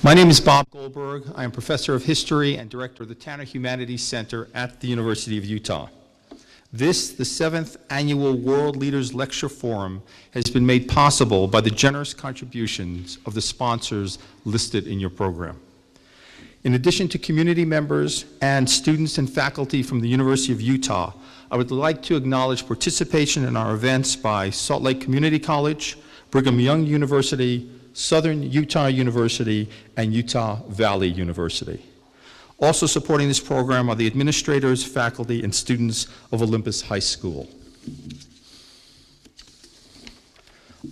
My name is Bob Goldberg. I am Professor of History and Director of the Tanner Humanities Center at the University of Utah. This, the 7th Annual World Leaders Lecture Forum, has been made possible by the generous contributions of the sponsors listed in your program. In addition to community members and students and faculty from the University of Utah, I would like to acknowledge participation in our events by Salt Lake Community College, Brigham Young University, Southern Utah University, and Utah Valley University. Also supporting this program are the administrators, faculty, and students of Olympus High School.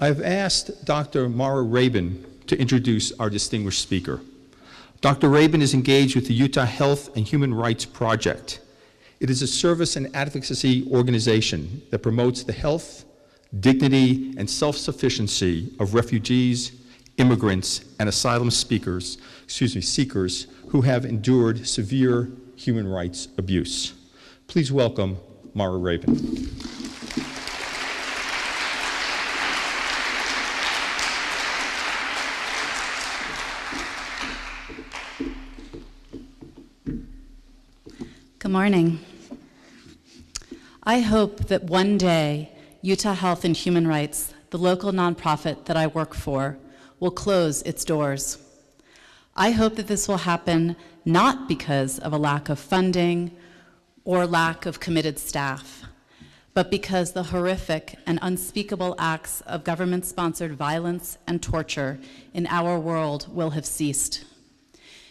I've asked Dr. Mara Rabin to introduce our distinguished speaker. Dr. Rabin is engaged with the Utah Health and Human Rights Project. It is a service and advocacy organization that promotes the health, dignity, and self-sufficiency of refugees, immigrants, and asylum seekers who have endured severe human rights abuse. Please welcome Mara Rabin. Good morning. I hope that one day Utah Health and Human Rights, the local nonprofit that I work for, will close its doors. I hope that this will happen not because of a lack of funding or lack of committed staff, but because the horrific and unspeakable acts of government-sponsored violence and torture in our world will have ceased.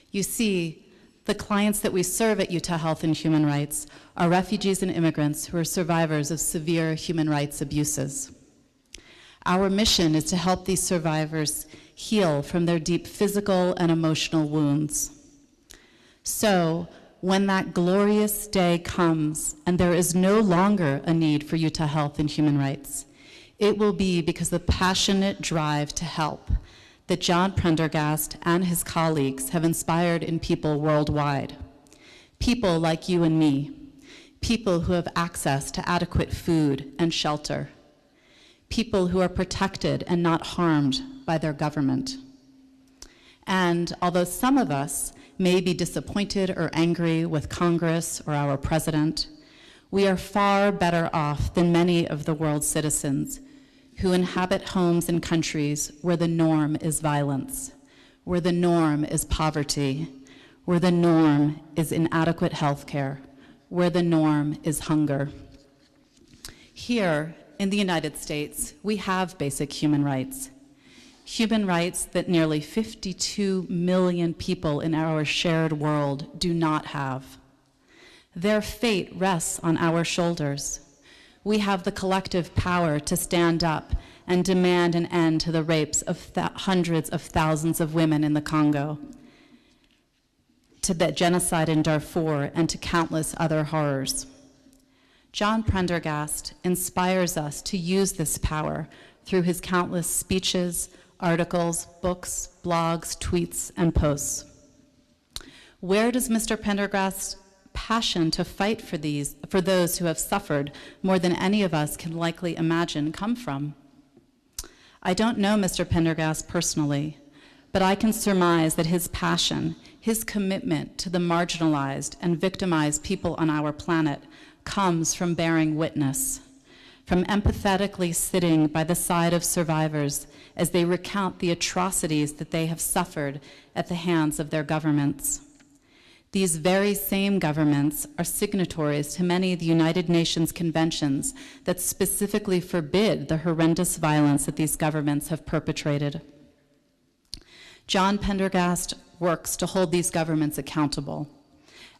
You see, the clients that we serve at Utah Health and Human Rights are refugees and immigrants who are survivors of severe human rights abuses. Our mission is to help these survivors heal from their deep physical and emotional wounds. So, when that glorious day comes and there is no longer a need for Utah Health and Human Rights, it will be because the passionate drive to help that John Prendergast and his colleagues have inspired in people worldwide. People like you and me, people who have access to adequate food and shelter, people who are protected and not harmed by their government. And although some of us may be disappointed or angry with Congress or our president, we are far better off than many of the world's citizens who inhabit homes in countries where the norm is violence, where the norm is poverty, where the norm is inadequate health care, where the norm is hunger. Here in the United States, we have basic human rights that nearly 52 million people in our shared world do not have. Their fate rests on our shoulders. We have the collective power to stand up and demand an end to the rapes of hundreds of thousands of women in the Congo, to the genocide in Darfur, and to countless other horrors. John Prendergast inspires us to use this power through his countless speeches, articles, books, blogs, tweets, and posts. Where does Mr. Prendergast's passion to fight for those who have suffered more than any of us can likely imagine come from? I don't know Mr. Prendergast personally, but I can surmise that his passion, his commitment to the marginalized and victimized people on our planet comes from bearing witness, from empathetically sitting by the side of survivors as they recount the atrocities that they have suffered at the hands of their governments. These very same governments are signatories to many of the United Nations conventions that specifically forbid the horrendous violence that these governments have perpetrated. John Prendergast works to hold these governments accountable.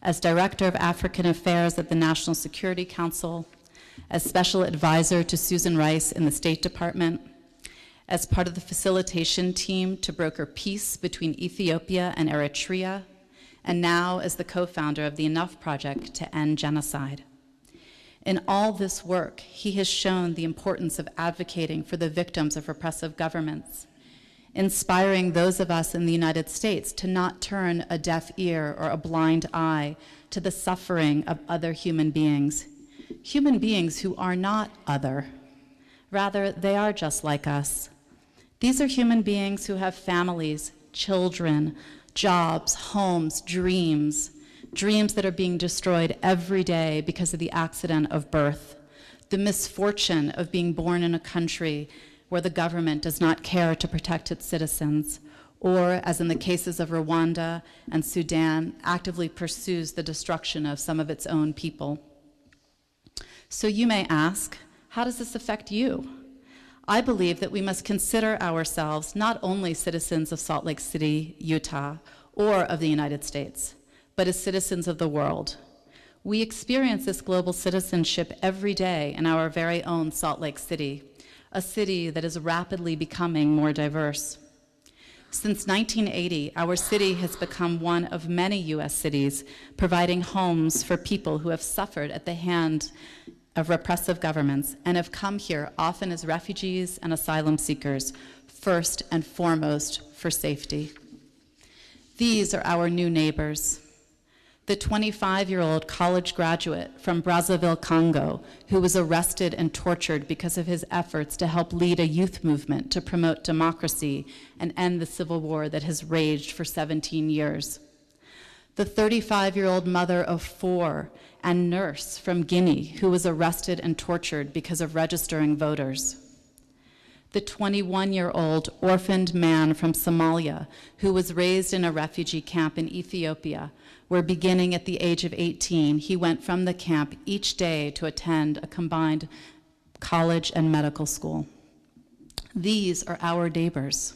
As Director of African Affairs at the National Security Council, as Special Advisor to Susan Rice in the State Department, as part of the facilitation team to broker peace between Ethiopia and Eritrea, and now as the co-founder of the Enough Project to end genocide. In all this work, he has shown the importance of advocating for the victims of repressive governments, inspiring those of us in the United States to not turn a deaf ear or a blind eye to the suffering of other human beings who are not other. Rather, they are just like us. These are human beings who have families, children, jobs, homes, dreams that are being destroyed every day because of the accident of birth, the misfortune of being born in a country where the government does not care to protect its citizens, or, as in the cases of Rwanda and Sudan, actively pursues the destruction of some of its own people. So you may ask, how does this affect you? I believe that we must consider ourselves not only citizens of Salt Lake City, Utah, or of the United States, but as citizens of the world. We experience this global citizenship every day in our very own Salt Lake City, a city that is rapidly becoming more diverse. Since 1980, our city has become one of many U.S. cities providing homes for people who have suffered at the hand of repressive governments and have come here often as refugees and asylum seekers, first and foremost for safety. These are our new neighbors. The 25-year-old college graduate from Brazzaville, Congo, who was arrested and tortured because of his efforts to help lead a youth movement to promote democracy and end the civil war that has raged for 17 years. The 35-year-old mother of 4 and nurse from Guinea who was arrested and tortured because of registering voters. The 21-year-old orphaned man from Somalia who was raised in a refugee camp in Ethiopia, where beginning at the age of 18, he went from the camp each day to attend a combined college and medical school. These are our neighbors.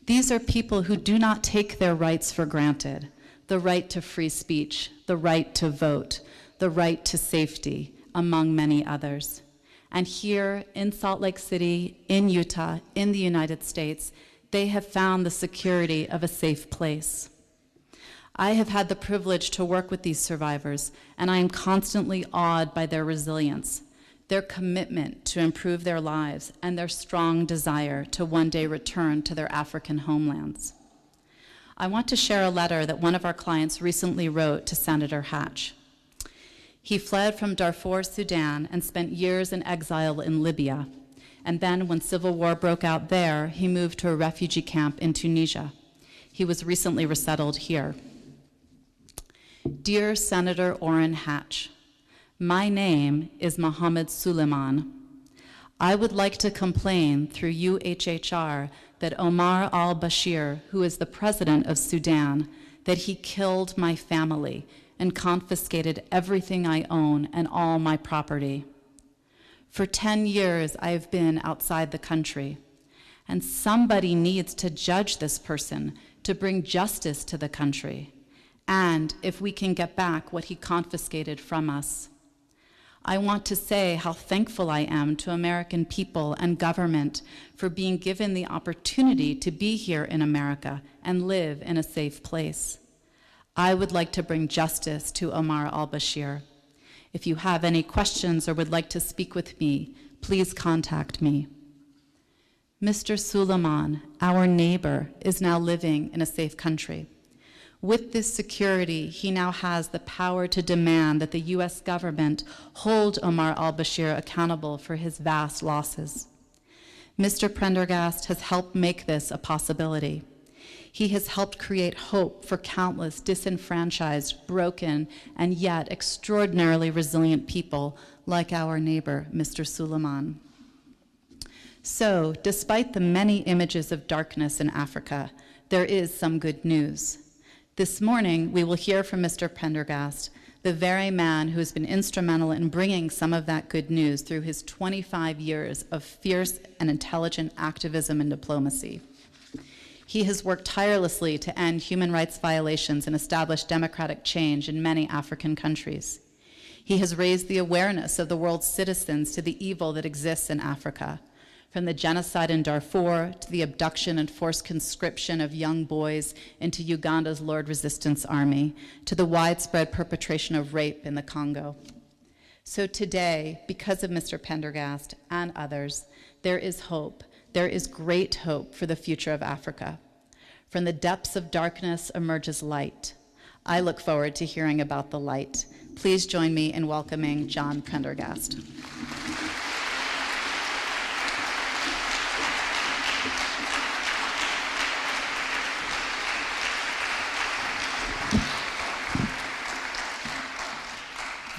These are people who do not take their rights for granted: the right to free speech, the right to vote, the right to safety, among many others. And here in Salt Lake City, in Utah, in the United States, they have found the security of a safe place. I have had the privilege to work with these survivors, and I am constantly awed by their resilience, their commitment to improve their lives, and their strong desire to one day return to their African homelands. I want to share a letter that one of our clients recently wrote to Senator Hatch. He fled from Darfur, Sudan, and spent years in exile in Libya. And then, when civil war broke out there, he moved to a refugee camp in Tunisia. He was recently resettled here. Dear Senator Orrin Hatch, my name is Mohammed Suleiman. I would like to complain through UHHR that Omar al-Bashir, who is the president of Sudan, that he killed my family and confiscated everything I own and all my property. For 10 years, I have been outside the country, and somebody needs to judge this person to bring justice to the country, and if we can get back what he confiscated from us. I want to say how thankful I am to American people and government for being given the opportunity to be here in America and live in a safe place. I would like to bring justice to Omar al-Bashir. If you have any questions or would like to speak with me, please contact me. Mr. Suleiman, our neighbor, is now living in a safe country. With this security, he now has the power to demand that the U.S. government hold Omar al-Bashir accountable for his vast losses. Mr. Prendergast has helped make this a possibility. He has helped create hope for countless disenfranchised, broken, and yet extraordinarily resilient people like our neighbor, Mr. Suleiman. So, despite the many images of darkness in Africa, there is some good news. This morning, we will hear from Mr. Prendergast, the very man who has been instrumental in bringing some of that good news through his 25 years of fierce and intelligent activism and diplomacy. He has worked tirelessly to end human rights violations and establish democratic change in many African countries. He has raised the awareness of the world's citizens to the evil that exists in Africa, from the genocide in Darfur to the abduction and forced conscription of young boys into Uganda's Lord Resistance Army, to the widespread perpetration of rape in the Congo. So today, because of Mr. Prendergast and others, there is hope. There is great hope for the future of Africa. From the depths of darkness emerges light. I look forward to hearing about the light. Please join me in welcoming John Prendergast.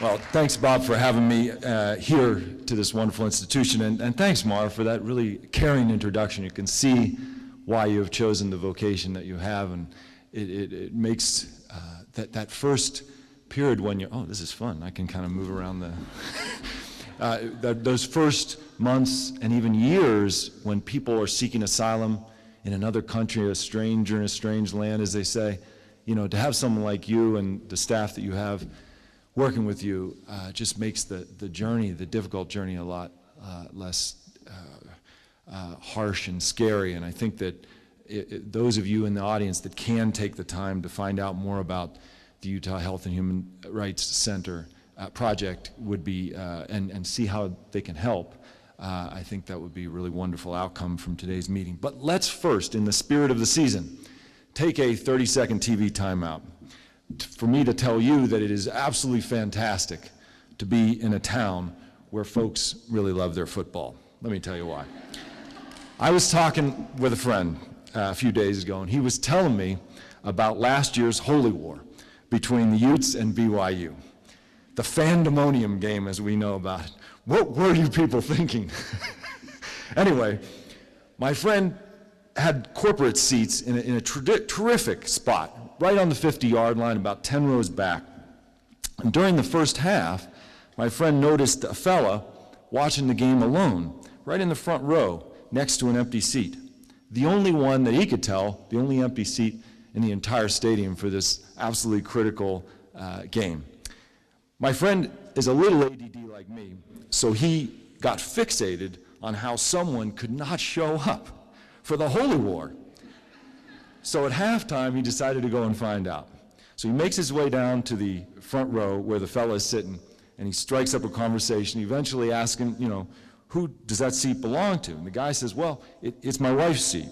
Well, thanks, Bob, for having me here to this wonderful institution. And thanks, Mara, for that really caring introduction. You can see why you have chosen the vocation that you have. And it makes that first period when you're, oh, this is fun. I can kind of move around those first months and even years when people are seeking asylum in another country, a stranger in a strange land, as they say, you know, to have someone like you and the staff that you have working with you just makes the journey, the difficult journey, a lot less harsh and scary. And I think that those of you in the audience that can take the time to find out more about the Utah Health and Human Rights Center project would be, and see how they can help, I think that would be a really wonderful outcome from today's meeting. But let's first, in the spirit of the season, take a 30-second TV timeout for me to tell you that it is absolutely fantastic to be in a town where folks really love their football. Let me tell you why. I was talking with a friend a few days ago, and he was telling me about last year's Holy War between the Utes and BYU. The Fandemonium game, as we know about it. What were you people thinking? Anyway, my friend had corporate seats in a terrific spot, right on the 50-yard line, about 10 rows back. And during the first half, my friend noticed a fella watching the game alone, right in the front row, next to an empty seat. The only one that he could tell, the only empty seat in the entire stadium for this absolutely critical game. My friend is a little ADD like me, so he got fixated on how someone could not show up for the Holy War. So at halftime, he decided to go and find out. So he makes his way down to the front row where the fella is sitting, and he strikes up a conversation. He eventually asks him, you know, who does that seat belong to? And the guy says, well, it's my wife's seat.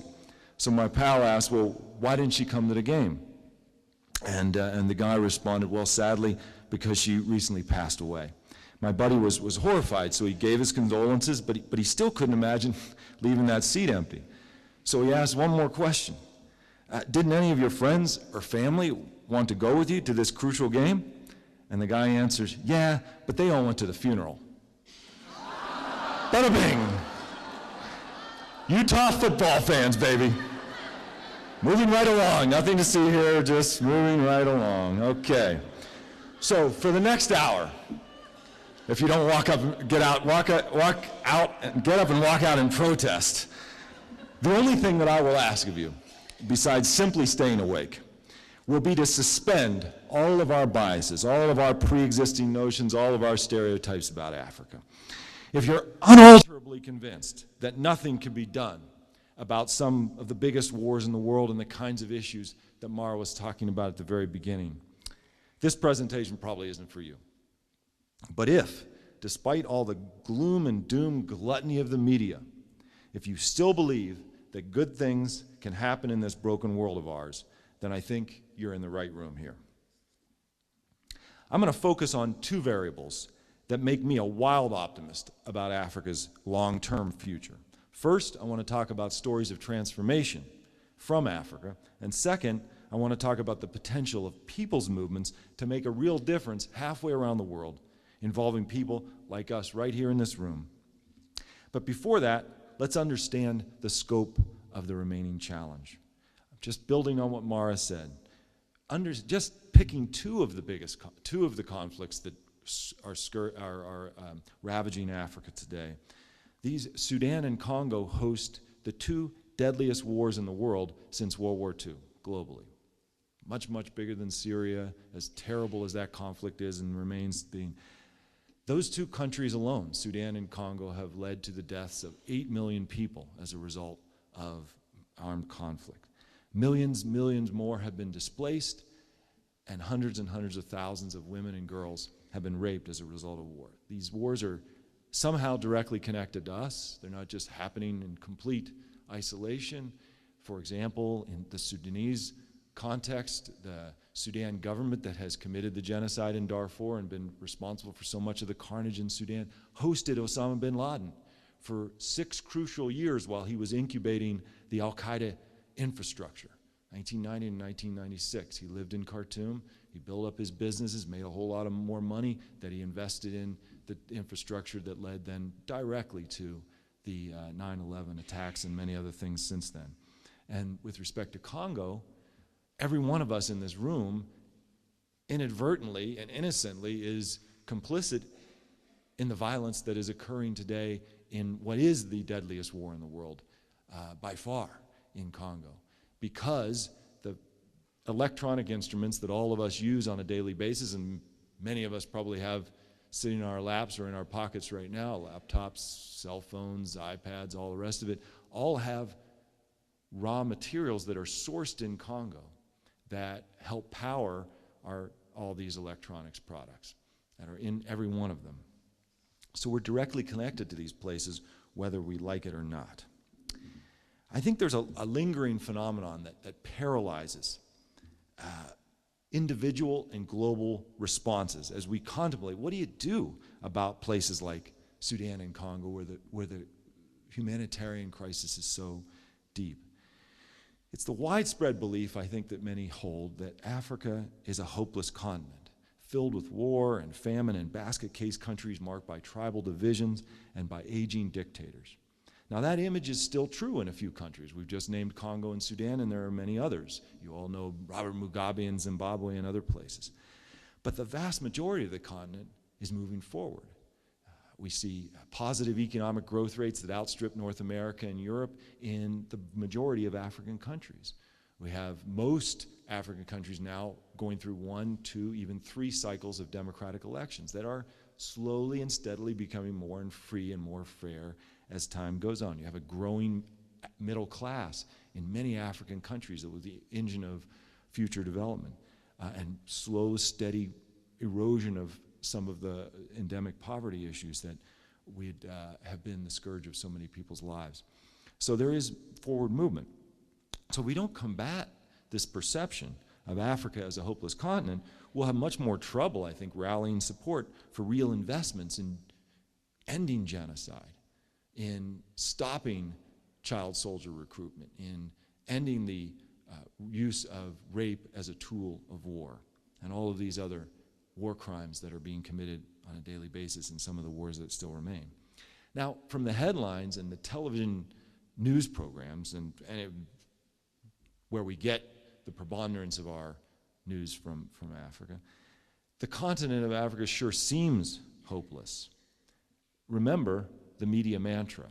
So my pal asked, well, why didn't she come to the game? And the guy responded, well, sadly, because she recently passed away. My buddy was horrified, so he gave his condolences, but he still couldn't imagine leaving that seat empty. So he asked one more question. Didn't any of your friends or family want to go with you to this crucial game? And the guy answers, yeah, but they all went to the funeral. Bada bing. Utah football fans, baby. Moving right along, nothing to see here, just moving right along. Okay. So for the next hour, if you don't walk up and get out, walk out and get up and walk out and protest, the only thing that I will ask of you, besides simply staying awake, will be to suspend all of our biases, all of our pre-existing notions, all of our stereotypes about Africa. If you're unalterably convinced that nothing can be done about some of the biggest wars in the world and the kinds of issues that Mara was talking about at the very beginning, this presentation probably isn't for you. But if, despite all the gloom and doom gluttony of the media, if you still believe that good things can happen in this broken world of ours, then I think you're in the right room here. I'm going to focus on two variables that make me a wild optimist about Africa's long-term future. First, I want to talk about stories of transformation from Africa. And second, I want to talk about the potential of people's movements to make a real difference halfway around the world, involving people like us right here in this room. But before that, let's understand the scope of the remaining challenge. Just building on what Mara said, just picking two of the conflicts that are ravaging Africa today. These Sudan and Congo host the two deadliest wars in the world since World War II, globally. Much, much bigger than Syria, as terrible as that conflict is and remains being. Those two countries alone, Sudan and Congo, have led to the deaths of 8 million people as a result of armed conflict. Millions more have been displaced, and hundreds of thousands of women and girls have been raped as a result of war. These wars are somehow directly connected to us. They're not just happening in complete isolation. For example, in the Sudanese context, the Sudan government that has committed the genocide in Darfur and been responsible for so much of the carnage in Sudan hosted Osama bin Laden for 6 crucial years while he was incubating the al-Qaeda infrastructure. 1990 and 1996. He lived in Khartoum. He built up his businesses, made a whole lot of more money that he invested in the infrastructure that led then directly to the 9/11 attacks and many other things since then. And with respect to Congo, every one of us in this room inadvertently and innocently is complicit in the violence that is occurring today in what is the deadliest war in the world by far in Congo, because the electronic instruments that all of us use on a daily basis, and many of us probably have sitting in our laps or in our pockets right now, laptops, cell phones, iPads, all the rest of it, all have raw materials that are sourced in Congo that help power all these electronics products that are in every one of them. So we're directly connected to these places, whether we like it or not. I think there's a lingering phenomenon that paralyzes individual and global responses as we contemplate, what do you do about places like Sudan and Congo where the humanitarian crisis is so deep? It's the widespread belief, I think, that many hold that Africa is a hopeless continent, filled with war and famine and basket case countries marked by tribal divisions and by aging dictators. Now, that image is still true in a few countries. We've just named Congo and Sudan, and there are many others. You all know Robert Mugabe in Zimbabwe and other places. But the vast majority of the continent is moving forward. We see positive economic growth rates that outstrip North America and Europe in the majority of African countries. We have most African countries now going through 1, 2, even 3 cycles of democratic elections that are slowly and steadily becoming more and free and more fair as time goes on. You have a growing middle class in many African countries that was the engine of future development, and slow, steady erosion of some of the endemic poverty issues that have been the scourge of so many people's lives. So there is forward movement. So we don't combat this perception of Africa as a hopeless continent. We'll have much more trouble, I think, rallying support for real investments in ending genocide, in stopping child soldier recruitment, in ending the use of rape as a tool of war, and all of these other war crimes that are being committed on a daily basis in some of the wars that still remain. Now, from the headlines and the television news programs, and where we get the preponderance of our news from Africa, the continent of Africa sure seems hopeless. Remember the media mantra: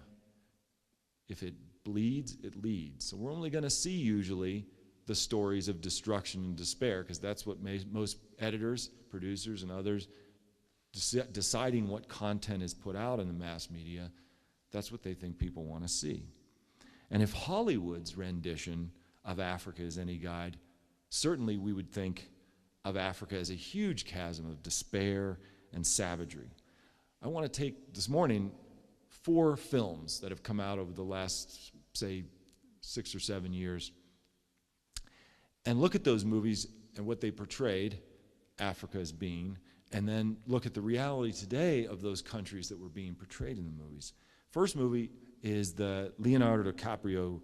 if it bleeds, it leads. So we're only going to see usually the stories of destruction and despair, because that's what most editors, producers, and others deciding what content is put out in the mass media, that's what they think people want to see. And if Hollywood's rendition of Africa is any guide, certainly we would think of Africa as a huge chasm of despair and savagery. I want to take this morning 4 films that have come out over the last, say, 6 or 7 years, and look at those movies and what they portrayed Africa as being, and then look at the reality today of those countries that were being portrayed in the movies. First movie is the Leonardo DiCaprio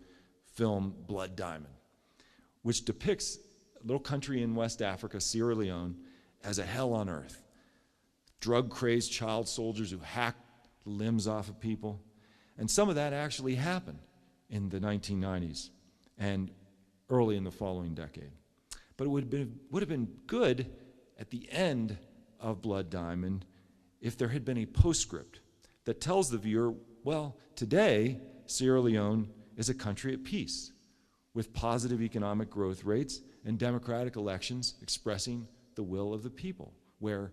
film Blood Diamond, which depicts a little country in West Africa, Sierra Leone, as a hell on earth. Drug-crazed child soldiers who hack the limbs off of people. And some of that actually happened in the 1990s and early in the following decade. But it would have been good at the end of Blood Diamond if there had been a postscript that tells the viewer, well, today Sierra Leone is a country at peace with positive economic growth rates and democratic elections expressing the will of the people, where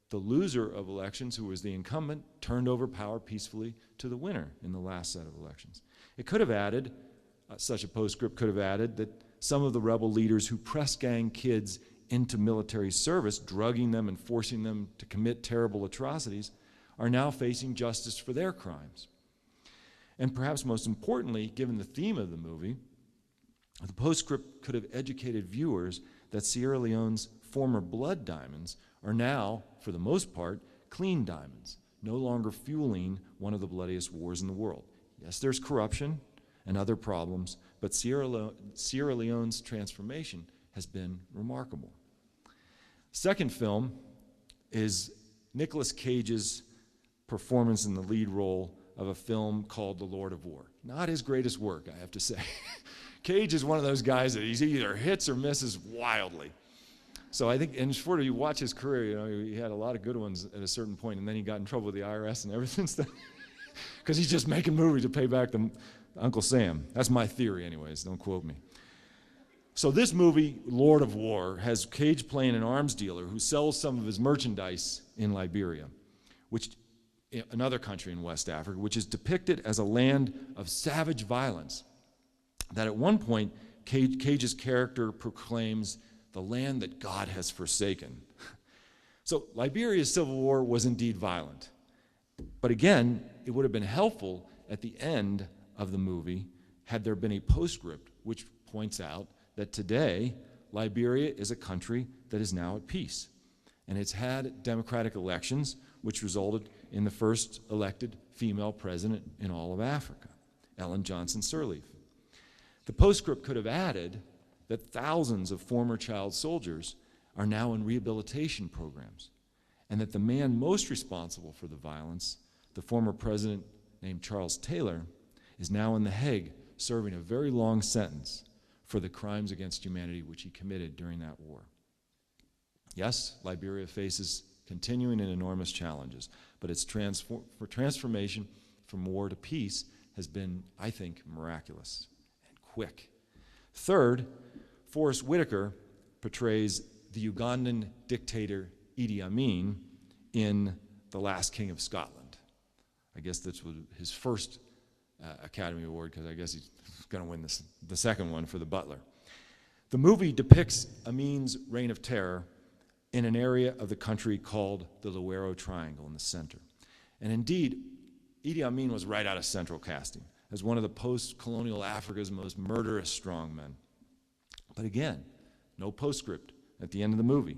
the loser of elections, who was the incumbent, turned over power peacefully to the winner in the last set of elections. It could have added, such a postscript could have added, that some of the rebel leaders who press gang kids into military service, drugging them and forcing them to commit terrible atrocities, are now facing justice for their crimes. And perhaps most importantly, given the theme of the movie, the postscript could have educated viewers that Sierra Leone's former blood diamonds are now, for the most part, clean diamonds, no longer fueling one of the bloodiest wars in the world. Yes, there's corruption, and other problems, but Sierra Leone's transformation has been remarkable. Second film is Nicolas Cage's performance in the lead role of a film called The Lord of War. Not his greatest work, I have to say. Cage is one of those guys that he either hits or misses wildly. So I think, and for you watch his career, you know, he had a lot of good ones at a certain point, and then he got in trouble with the IRS and everything stuff, because he's just making movies to pay back to Uncle Sam. That's my theory anyways, don't quote me. So this movie, Lord of War, has Cage playing an arms dealer who sells some of his merchandise in Liberia, which, another country in West Africa, which is depicted as a land of savage violence, that at one point, Cage's character proclaims the land that God has forsaken. So Liberia's civil war was indeed violent. But again, it would have been helpful at the end of the movie had there been a postscript which points out that today, Liberia is a country that is now at peace. And it's had democratic elections, which resulted in the first elected female president in all of Africa, Ellen Johnson Sirleaf. The postscript could have added that thousands of former child soldiers are now in rehabilitation programs, and that the man most responsible for the violence, the former president named Charles Taylor, is now in The Hague serving a very long sentence for the crimes against humanity which he committed during that war. Yes, Liberia faces continuing and enormous challenges, but its transformation from war to peace has been, I think, miraculous and quick. Third, Forrest Whitaker portrays the Ugandan dictator Idi Amin in The Last King of Scotland. I guess this was his first Academy Award, because I guess he's going to win the second one for The Butler. The movie depicts Amin's reign of terror in an area of the country called the Luwero Triangle in the center. And indeed, Idi Amin was right out of central casting as one of the post-colonial Africa's most murderous strongmen. But again, no postscript at the end of the movie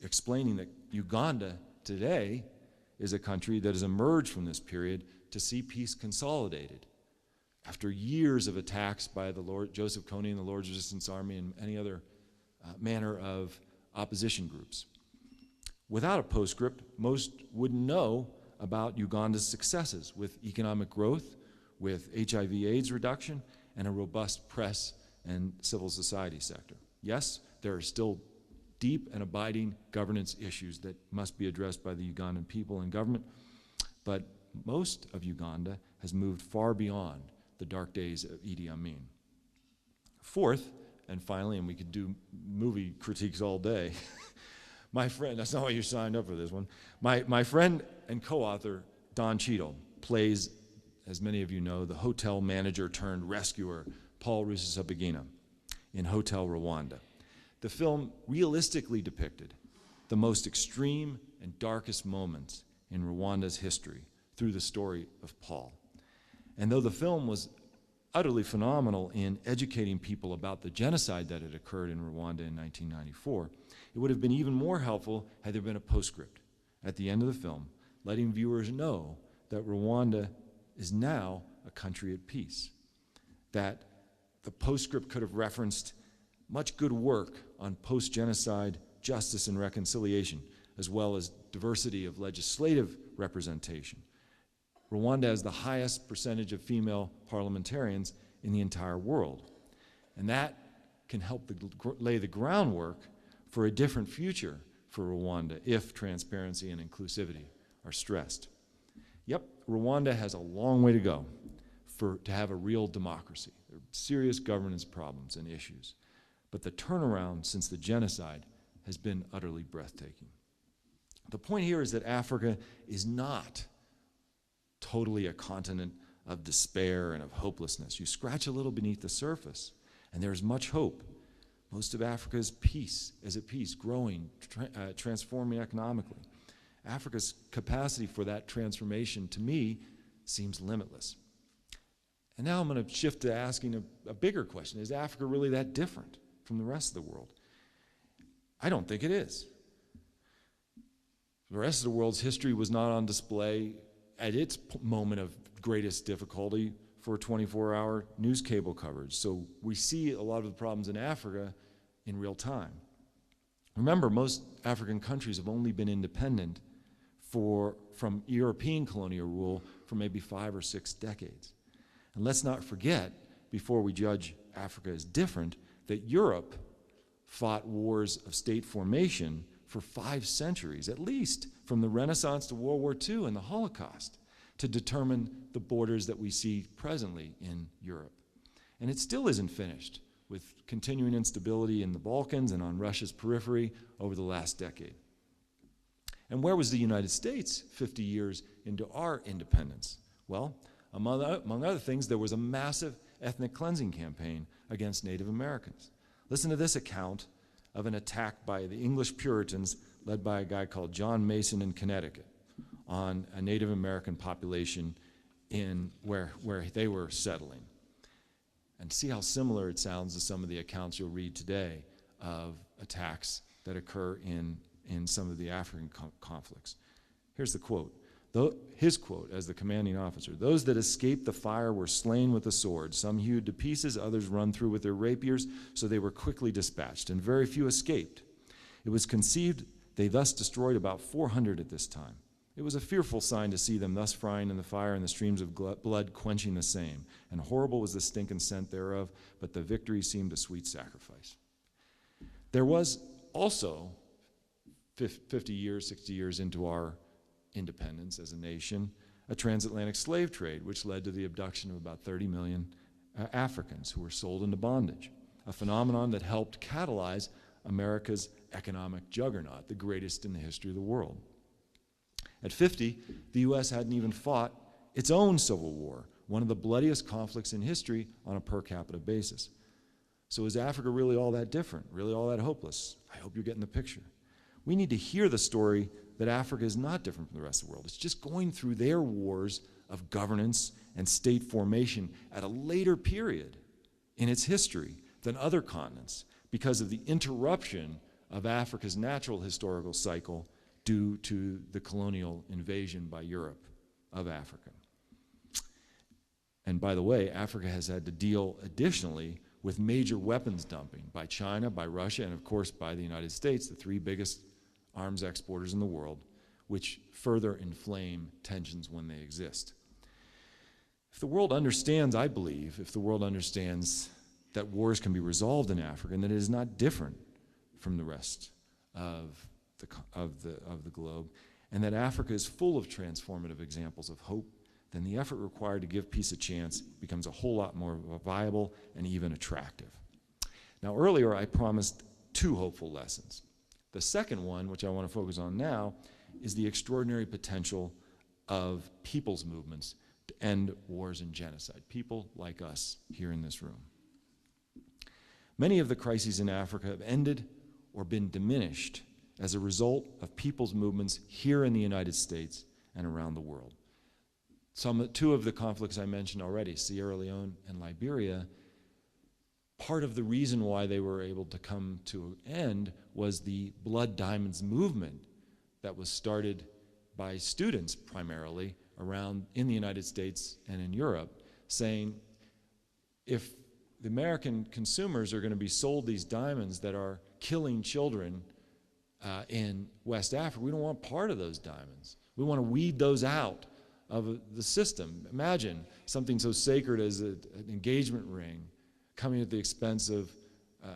explaining that Uganda today is a country that has emerged from this period to see peace consolidated after years of attacks by the Joseph Kony and the Lord's Resistance Army and any other manner of opposition groups. Without a postscript, most wouldn't know about Uganda's successes with economic growth, with HIV/AIDS reduction, and a robust press and civil society sector. Yes, there are still deep and abiding governance issues that must be addressed by the Ugandan people and government, but most of Uganda has moved far beyond the dark days of Idi Amin. Fourth, and finally, and we could do movie critiques all day, my friend, that's not why you signed up for this one, my friend and co-author, Don Cheadle, plays, as many of you know, the hotel manager turned rescuer, Paul Rusesabagina, in Hotel Rwanda. The film realistically depicted the most extreme and darkest moments in Rwanda's history through the story of Paul. And though the film was utterly phenomenal in educating people about the genocide that had occurred in Rwanda in 1994, it would have been even more helpful had there been a postscript at the end of the film, letting viewers know that Rwanda is now a country at peace, that the postscript could have referenced much good work on post-genocide justice and reconciliation, as well as diversity of legislative representation. Rwanda has the highest percentage of female parliamentarians in the entire world. And that can help lay the groundwork for a different future for Rwanda if transparency and inclusivity are stressed. Yep, Rwanda has a long way to go to have a real democracy. There are serious governance problems and issues. But the turnaround since the genocide has been utterly breathtaking. The point here is that Africa is not totally a continent of despair and of hopelessness. You scratch a little beneath the surface, and there's much hope. Most of Africa is at peace, growing, transforming economically. Africa's capacity for that transformation, to me, seems limitless. And now I'm going to shift to asking a bigger question. Is Africa really that different from the rest of the world? I don't think it is. The rest of the world's history was not on display at its moment of greatest difficulty for 24-hour news cable coverage. So we see a lot of the problems in Africa in real time. Remember, most African countries have only been independent from European colonial rule for maybe 5 or 6 decades. And let's not forget, before we judge Africa as different, that Europe fought wars of state formation for 5 centuries, at least, from the Renaissance to World War II and the Holocaust, to determine the borders that we see presently in Europe. And it still isn't finished, with continuing instability in the Balkans and on Russia's periphery over the last decade. And where was the United States 50 years into our independence? Well, among other things, there was a massive ethnic cleansing campaign against Native Americans. Listen to this account of an attack by the English Puritans led by a guy called John Mason in Connecticut on a Native American population in where they were settling. And see how similar it sounds to some of the accounts you'll read today of attacks that occur in some of the African conflicts. Here's the quote. His quote as the commanding officer: "Those that escaped the fire were slain with the sword. Some hewed to pieces, others run through with their rapiers, so they were quickly dispatched, and very few escaped. It was conceived they thus destroyed about 400 at this time. It was a fearful sign to see them thus frying in the fire and the streams of blood quenching the same. And horrible was the stink and scent thereof, but the victory seemed a sweet sacrifice." There was also 50 years, 60 years into our independence as a nation, a transatlantic slave trade, which led to the abduction of about 30 million Africans who were sold into bondage, a phenomenon that helped catalyze America's economic juggernaut, the greatest in the history of the world. At 50, the U.S. hadn't even fought its own civil war, one of the bloodiest conflicts in history on a per capita basis. So is Africa really all that different, really all that hopeless? I hope you're getting the picture. We need to hear the story that Africa is not different from the rest of the world. It's just going through their wars of governance and state formation at a later period in its history than other continents because of the interruption of Africa's natural historical cycle due to the colonial invasion by Europe of Africa. And by the way, Africa has had to deal additionally with major weapons dumping by China, by Russia, and of course by the United States, the 3 biggest arms exporters in the world, which further inflame tensions when they exist. If the world understands, I believe, if the world understands that wars can be resolved in Africa and that it is not different from the rest of the globe, and that Africa is full of transformative examples of hope, then the effort required to give peace a chance becomes a whole lot more viable and even attractive. Now, earlier I promised 2 hopeful lessons. The second one, which I want to focus on now, is the extraordinary potential of people's movements to end wars and genocide, people like us here in this room. Many of the crises in Africa have ended or been diminished as a result of people's movements here in the United States and around the world. 2 of the conflicts I mentioned already, Sierra Leone and Liberia, part of the reason why they were able to come to an end was the Blood Diamonds movement that was started by students primarily around in the United States and in Europe, saying if the American consumers are going to be sold these diamonds that are killing children in West Africa, we don't want part of those diamonds. We want to weed those out of the system. Imagine something so sacred as an engagement ring coming at the expense of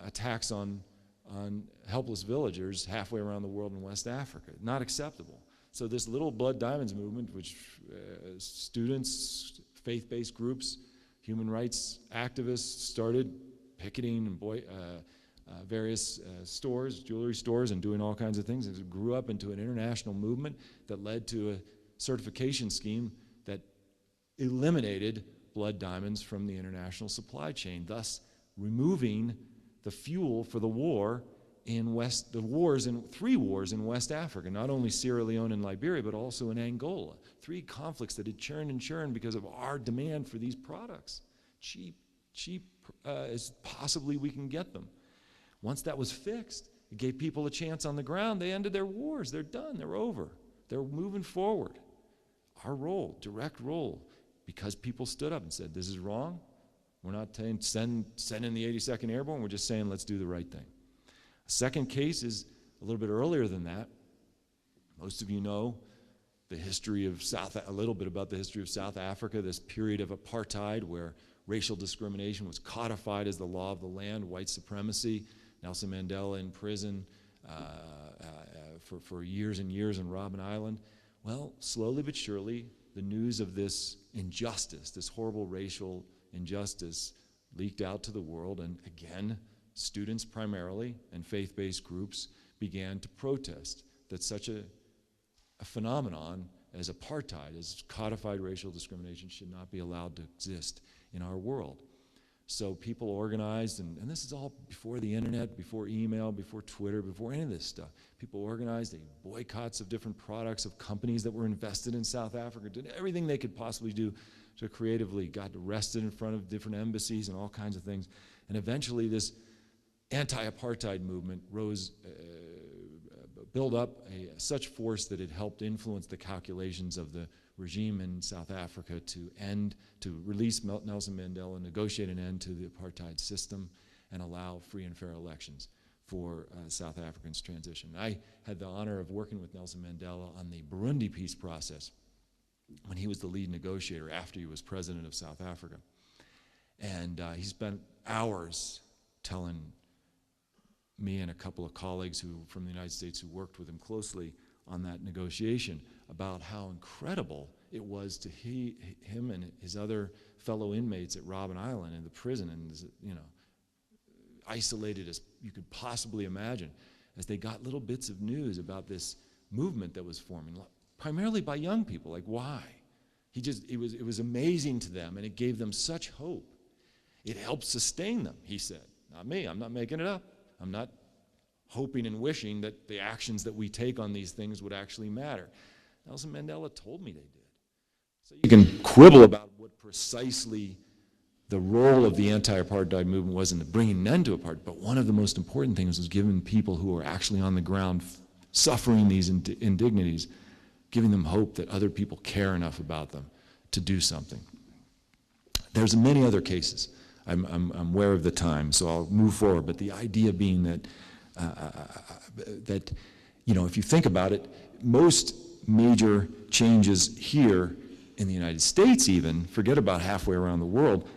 attacks on helpless villagers halfway around the world in West Africa. Not acceptable. So this little Blood Diamonds movement, which students, faith-based groups, human rights activists started picketing and various stores, jewelry stores, and doing all kinds of things. It grew up into an international movement that led to a certification scheme that eliminated blood diamonds from the international supply chain, thus removing the fuel for the war in 3 wars in West Africa, not only Sierra Leone and Liberia, but also in Angola. 3 conflicts that had churned and churned because of our demand for these products. Cheap as possibly we can get them. Once that was fixed, it gave people a chance on the ground. They ended their wars. They're done. They're over. They're moving forward. Our role, direct role, because people stood up and said, this is wrong. We're not saying send in the 82nd Airborne, we're just saying let's do the right thing. A second case is a little bit earlier than that. Most of you know the history of a little bit about the history of South Africa, this period of apartheid where racial discrimination was codified as the law of the land, white supremacy. Nelson Mandela in prison for years and years on Robben Island. Well, slowly but surely, the news of this injustice, this horrible racial injustice, leaked out to the world, and again, students primarily and faith-based groups began to protest that such a phenomenon as apartheid, as codified racial discrimination, should not be allowed to exist in our world. So people organized, and this is all before the internet, before email, before Twitter, before any of this stuff. People organized boycotts of different products of companies that were invested in South Africa, did everything they could possibly do to creatively, got arrested in front of different embassies and all kinds of things. And eventually this anti-apartheid movement rose, built up such force that it helped influence the calculations of the regime in South Africa to release Nelson Mandela, negotiate an end to the apartheid system, and allow free and fair elections for South Africans' transition. I had the honor of working with Nelson Mandela on the Burundi peace process when he was the lead negotiator after he was president of South Africa. And he spent hours telling me and a couple of colleagues from the United States who worked with him closely on that negotiation about how incredible it was to him and his other fellow inmates at Robben Island in the prison, and isolated as you could possibly imagine, as they got little bits of news about this movement that was forming, primarily by young people. Like, why? It was amazing to them, and it gave them such hope. It helped sustain them, he said. Not me, I'm not making it up. I'm not hoping and wishing that the actions that we take on these things would actually matter. Nelson Mandela told me they did. So you can quibble about what precisely the role of the anti-apartheid movement was in bringing an end to apartheid, but one of the most important things was giving people who are actually on the ground suffering these indignities, giving them hope that other people care enough about them to do something. There's many other cases. I'm aware of the time, so I'll move forward, but the idea being that if you think about it, most major changes here in the United States even, forget about halfway around the world,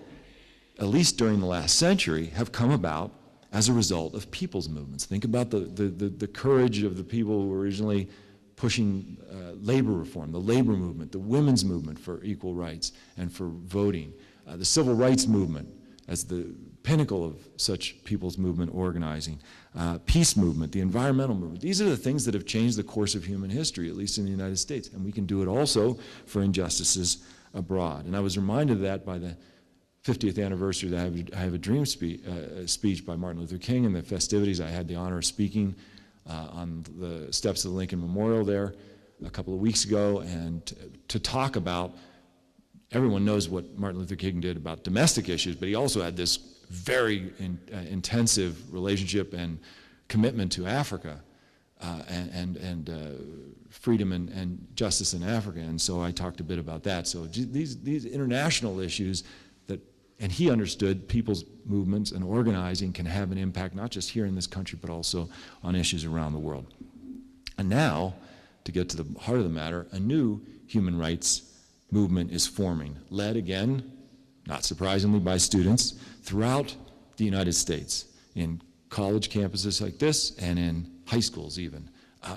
at least during the last century, have come about as a result of people's movements. Think about the courage of the people who were originally pushing labor reform, the labor movement, the women's movement for equal rights and for voting, the civil rights movement as the pinnacle of such people's movement organizing, peace movement, the environmental movement. These are the things that have changed the course of human history, at least in the United States, and we can do it also for injustices abroad. And I was reminded of that by the 50th anniversary of the I Have a Dream speech by Martin Luther King and the festivities. I had the honor of speaking on the steps of the Lincoln Memorial there a couple of weeks ago, and to talk about, everyone knows what Martin Luther King did about domestic issues, but he also had this very intensive relationship and commitment to Africa and freedom and justice in Africa, and so I talked a bit about that. So these international issues and he understood people's movements and organizing can have an impact not just here in this country but also on issues around the world. And now, to get to the heart of the matter, a new human rights movement is forming, led again, not surprisingly, by students throughout the United States, in college campuses like this and in high schools even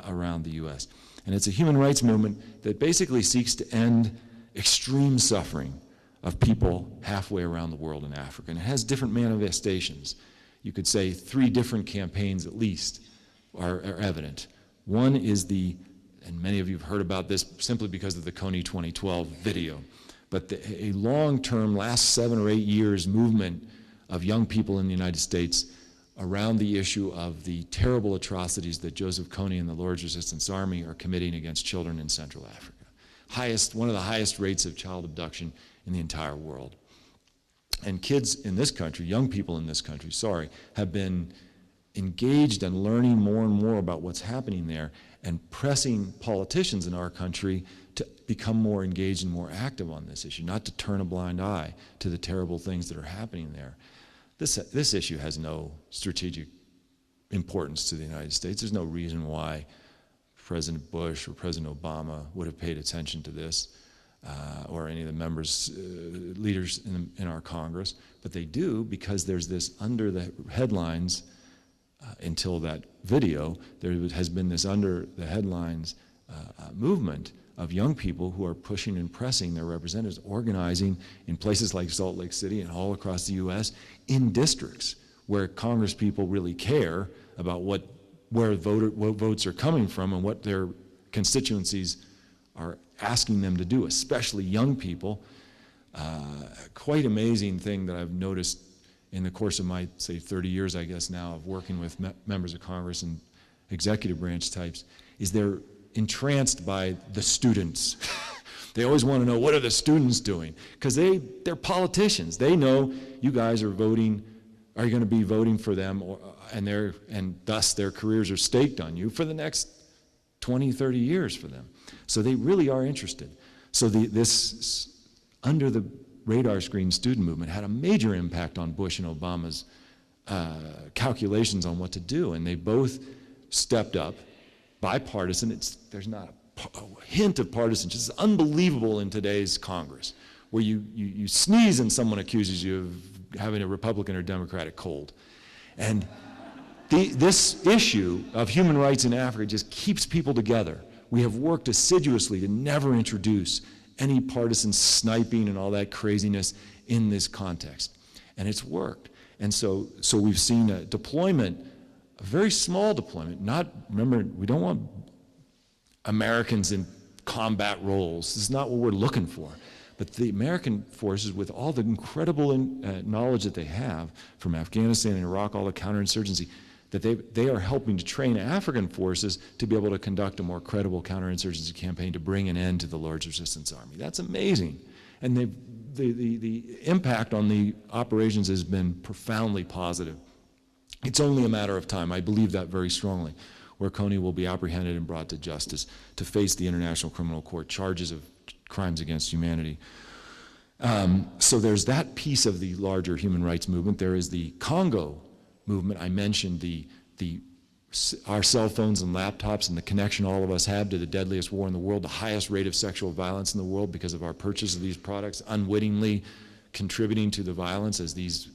around the U.S. And it's a human rights movement that basically seeks to end extreme suffering of people halfway around the world in Africa. And it has different manifestations. You could say 3 different campaigns at least are evident. One is and many of you have heard about this simply because of the Coney 2012 video, but a long-term, last 7 or 8 years movement of young people in the United States around the issue of the terrible atrocities that Joseph Kony and the Lord's Resistance Army are committing against children in Central Africa. One of the highest rates of child abduction in the entire world. And kids in this country, young people in this country, have been engaged and learning more and more about what's happening there, and pressing politicians in our country to become more engaged and more active on this issue, not to turn a blind eye to the terrible things that are happening there. This issue has no strategic importance to the United States. There's no reason why President Bush or President Obama would have paid attention to this, or any of the members, leaders in our Congress, but they do, because there's this under the headlines, until that video, there has been this under the headlines movement of young people who are pushing and pressing their representatives, organizing in places like Salt Lake City and all across the US in districts where Congress people really care about what votes are coming from and what their constituencies are asking them to do, especially young people. Quite amazing thing that I've noticed in the course of my, say, 30 years, I guess now, of working with members of Congress and executive branch types, is they're entranced by the students. They always want to know, what are the students doing? Because they're politicians. They know you guys are going to be voting for them, and thus their careers are staked on you for the next 20, 30 years for them. So they really are interested. So this under the radar screen student movement had a major impact on Bush and Obama's calculations on what to do, and they both stepped up, bipartisan. There's not a hint of partisanship. It's unbelievable in today's Congress, where you sneeze and someone accuses you of having a Republican or Democratic cold. And this issue of human rights in Africa just keeps people together. We have worked assiduously to never introduce any partisan sniping and all that craziness in this context. And it's worked. And so we've seen a deployment, a very small deployment, remember, we don't want Americans in combat roles. This is not what we're looking for. But the American forces, with all the incredible knowledge that they have from Afghanistan and Iraq, all the counterinsurgency, that they are helping to train African forces to be able to conduct a more credible counterinsurgency campaign to bring an end to the Lord's Resistance Army. That's amazing. And the impact on the operations has been profoundly positive. It's only a matter of time, I believe that very strongly, where Coney will be apprehended and brought to justice to face the International Criminal Court charges of crimes against humanity. So there's that piece of the larger human rights movement. There is the Congo movement. I mentioned our cell phones and laptops and the connection all of us have to the deadliest war in the world, the highest rate of sexual violence in the world because of our purchase of these products, unwittingly contributing to the violence as these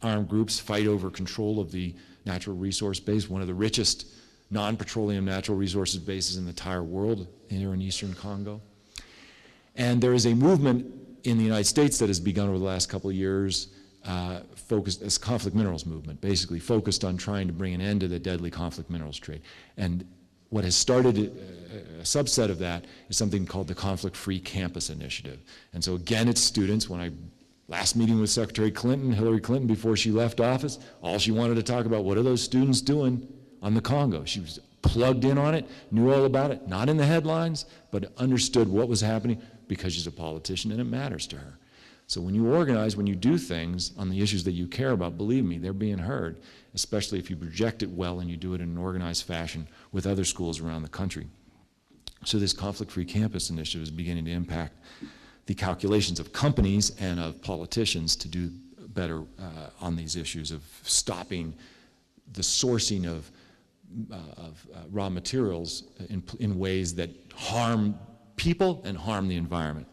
armed groups fight over control of the natural resource base, one of the richest non-petroleum natural resources bases in the entire world here in eastern Congo. And there is a movement in the United States that has begun over the last couple of years, focused as conflict minerals movement, basically focused on trying to bring an end to the deadly conflict minerals trade. And what has started a subset of that is something called the Conflict-Free Campus Initiative. And so again, it's students. When I last meeting with Secretary Clinton, Hillary Clinton, before she left office, all she wanted to talk about, what are those students doing on the Congo? She was plugged in on it, knew all about it, not in the headlines, but understood what was happening because she's a politician and it matters to her. So when you organize, when you do things on the issues that you care about, believe me, they're being heard, especially if you project it well and you do it in an organized fashion with other schools around the country. So this conflict-free campus initiative is beginning to impact the calculations of companies and of politicians to do better on these issues of stopping the sourcing of raw materials in ways that harm people and harm the environment.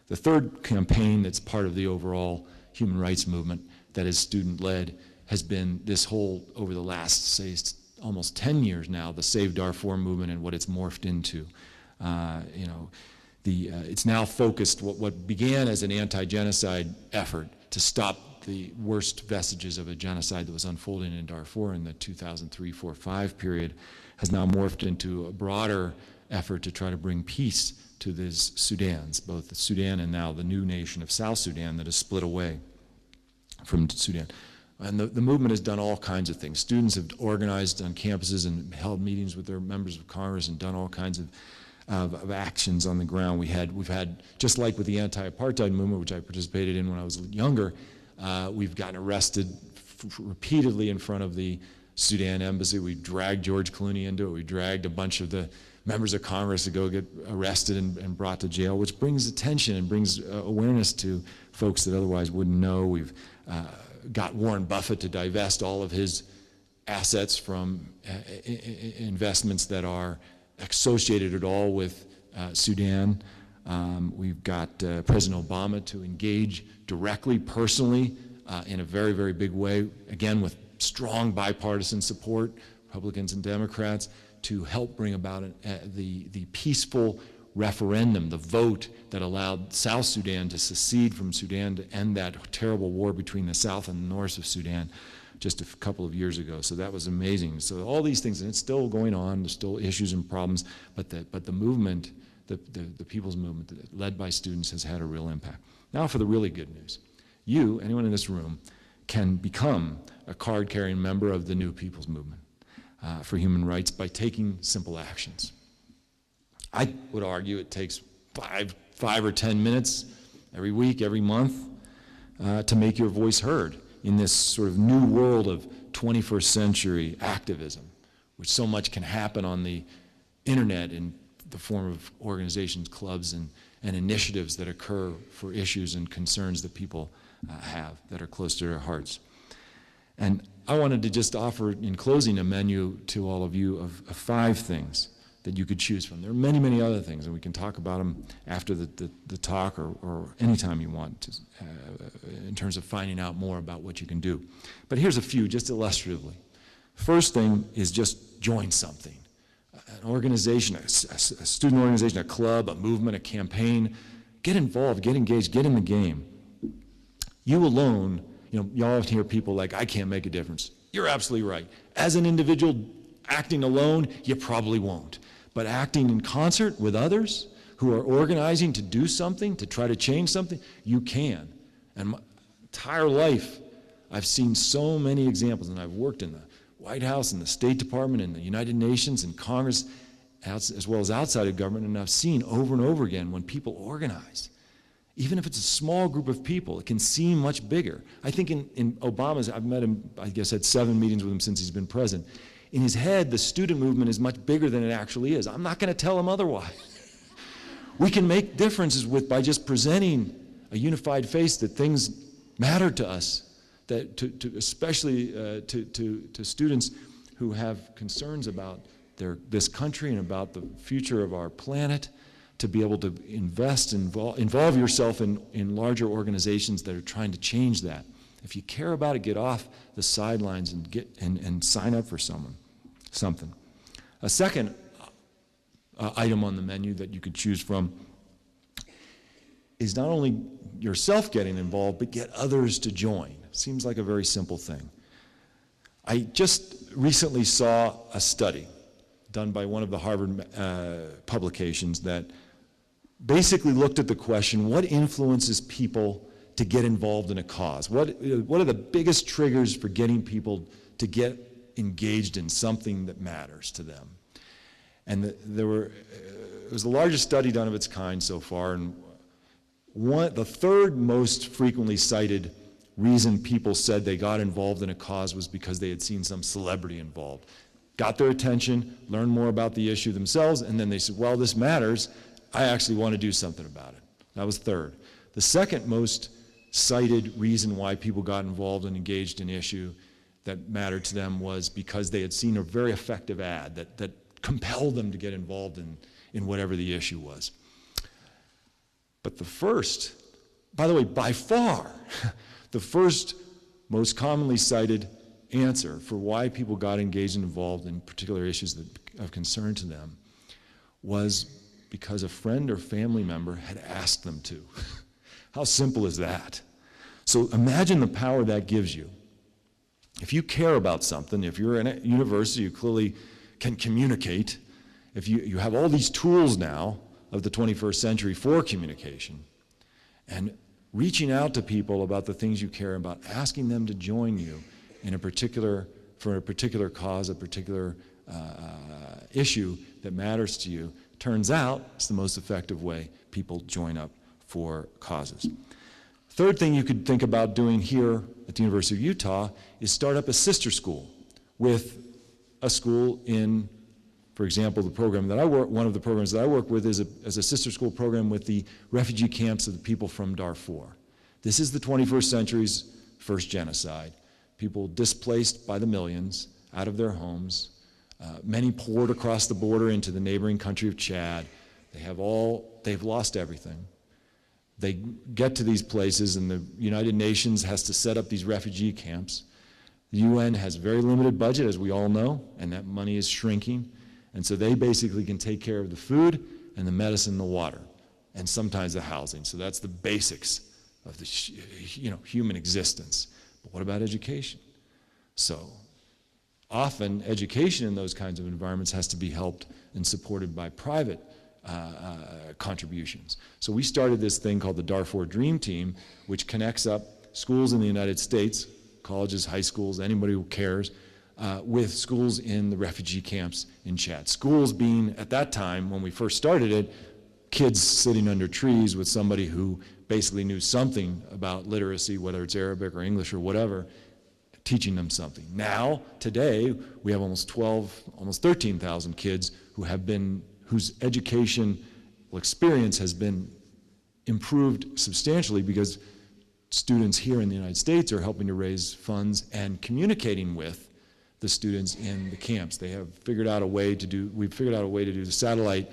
The third campaign that's part of the overall human rights movement that is student-led has been this whole, over the last, say, almost 10 years now, the Save Darfur movement and what it's morphed into. It's now focused, what began as an anti-genocide effort to stop the worst vestiges of a genocide that was unfolding in Darfur in the 2003-4-5 period, has now morphed into a broader effort to try to bring peace to these Sudans, both the Sudan and now the new nation of South Sudan that has split away from Sudan. And the movement has done all kinds of things. Students have organized on campuses and held meetings with their members of Congress and done all kinds of actions on the ground. We've had, just like with the anti-apartheid movement, which I participated in when I was younger, we've gotten arrested repeatedly in front of the Sudan embassy. We dragged George Clooney into it. We dragged a bunch of the members of Congress to go get arrested and brought to jail, which brings attention and brings awareness to folks that otherwise wouldn't know. We've got Warren Buffett to divest all of his assets from investments that are associated at all with Sudan. We've got President Obama to engage directly, personally, in a very, very big way, again with strong bipartisan support, Republicans and Democrats, to help bring about the peaceful referendum, the vote that allowed South Sudan to secede from Sudan to end that terrible war between the South and the North of Sudan just a couple of years ago. So that was amazing. So all these things, and it's still going on, there's still issues and problems, but the movement, the people's movement led by students has had a real impact. Now for the really good news. You, anyone in this room, can become a card-carrying member of the new people's movement for human rights by taking simple actions. I would argue it takes 5 or 10 minutes every week, every month, to make your voice heard in this sort of new world of 21st century activism, which so much can happen on the internet in the form of organizations, clubs, and initiatives that occur for issues and concerns that people have that are close to their hearts. And I wanted to just offer, in closing, a menu to all of you of 5 things that you could choose from. There are many, many other things, and we can talk about them after the talk or anytime you want to, in terms of finding out more about what you can do. But here's a few, just illustratively. First thing is just join something. An organization, a student organization, a club, a movement, a campaign. Get involved, get engaged, get in the game. You alone, you often hear people like, I can't make a difference. You're absolutely right. As an individual acting alone, you probably won't. But acting in concert with others who are organizing to do something, to try to change something, you can. And my entire life, I've seen so many examples, and I've worked in the White House and the State Department and the United Nations and Congress, as well as outside of government, and I've seen over and over again when people organize, even if it's a small group of people, it can seem much bigger. I think in Obama's, I've met him, I guess, had 7 meetings with him since he's been president. In his head, the student movement is much bigger than it actually is. I'm not going to tell him otherwise. We can make differences by just presenting a unified face that things matter to us, that especially to students who have concerns about this country and about the future of our planet, to be able to involve yourself in larger organizations that are trying to change that. If you care about it, get off the sidelines and sign up for something. A second item on the menu that you could choose from is not only yourself getting involved, but get others to join. Seems like a very simple thing. I just recently saw a study done by one of the Harvard publications that basically looked at the question, what influences people to get involved in a cause? What are the biggest triggers for getting people to get engaged in something that matters to them? And it was the largest study done of its kind so far, and the third most frequently cited reason people said they got involved in a cause was because they had seen some celebrity involved. Got their attention, learned more about the issue themselves, and then they said, well, this matters, I actually want to do something about it. That was third. The second most cited reason why people got involved and engaged in issue that mattered to them was because they had seen a very effective ad that compelled them to get involved in whatever the issue was. But the first, by the way, by far, the first most commonly cited answer for why people got engaged and involved in particular issues of concern to them was because a friend or family member had asked them to. How simple is that? So imagine the power that gives you. If you care about something, if you're in a university, you clearly can communicate. If you have all these tools now of the 21st century for communication, and reaching out to people about the things you care about, asking them to join you for a particular cause, a particular issue that matters to you, turns out it's the most effective way people join up for causes. Third thing you could think about doing here at the University of Utah is start up a sister school with a school in, for example, the program that I work, one of the programs that I work with is a sister school program with the refugee camps of the people from Darfur. This is the 21st century's first genocide. People displaced by the millions out of their homes, many poured across the border into the neighboring country of Chad. They've lost everything. They get to these places and the United Nations has to set up these refugee camps. The UN has very limited budget, as we all know, and that money is shrinking. And so they basically can take care of the food and the medicine, the water, and sometimes the housing. So that's the basics of the human existence. But what about education? So often education in those kinds of environments has to be helped and supported by private contributions. So we started this thing called the Darfur Dream Team, which connects up schools in the United States, colleges, high schools, anybody who cares, with schools in the refugee camps in Chad. Schools being, at that time, when we first started it, kids sitting under trees with somebody who basically knew something about literacy, whether it's Arabic or English or whatever, teaching them something. Now, today, we have almost 13,000 kids whose educational experience has been improved substantially because students here in the United States are helping to raise funds and communicating with the students in the camps. They have figured out a way to do, we've figured out a way to do the satellite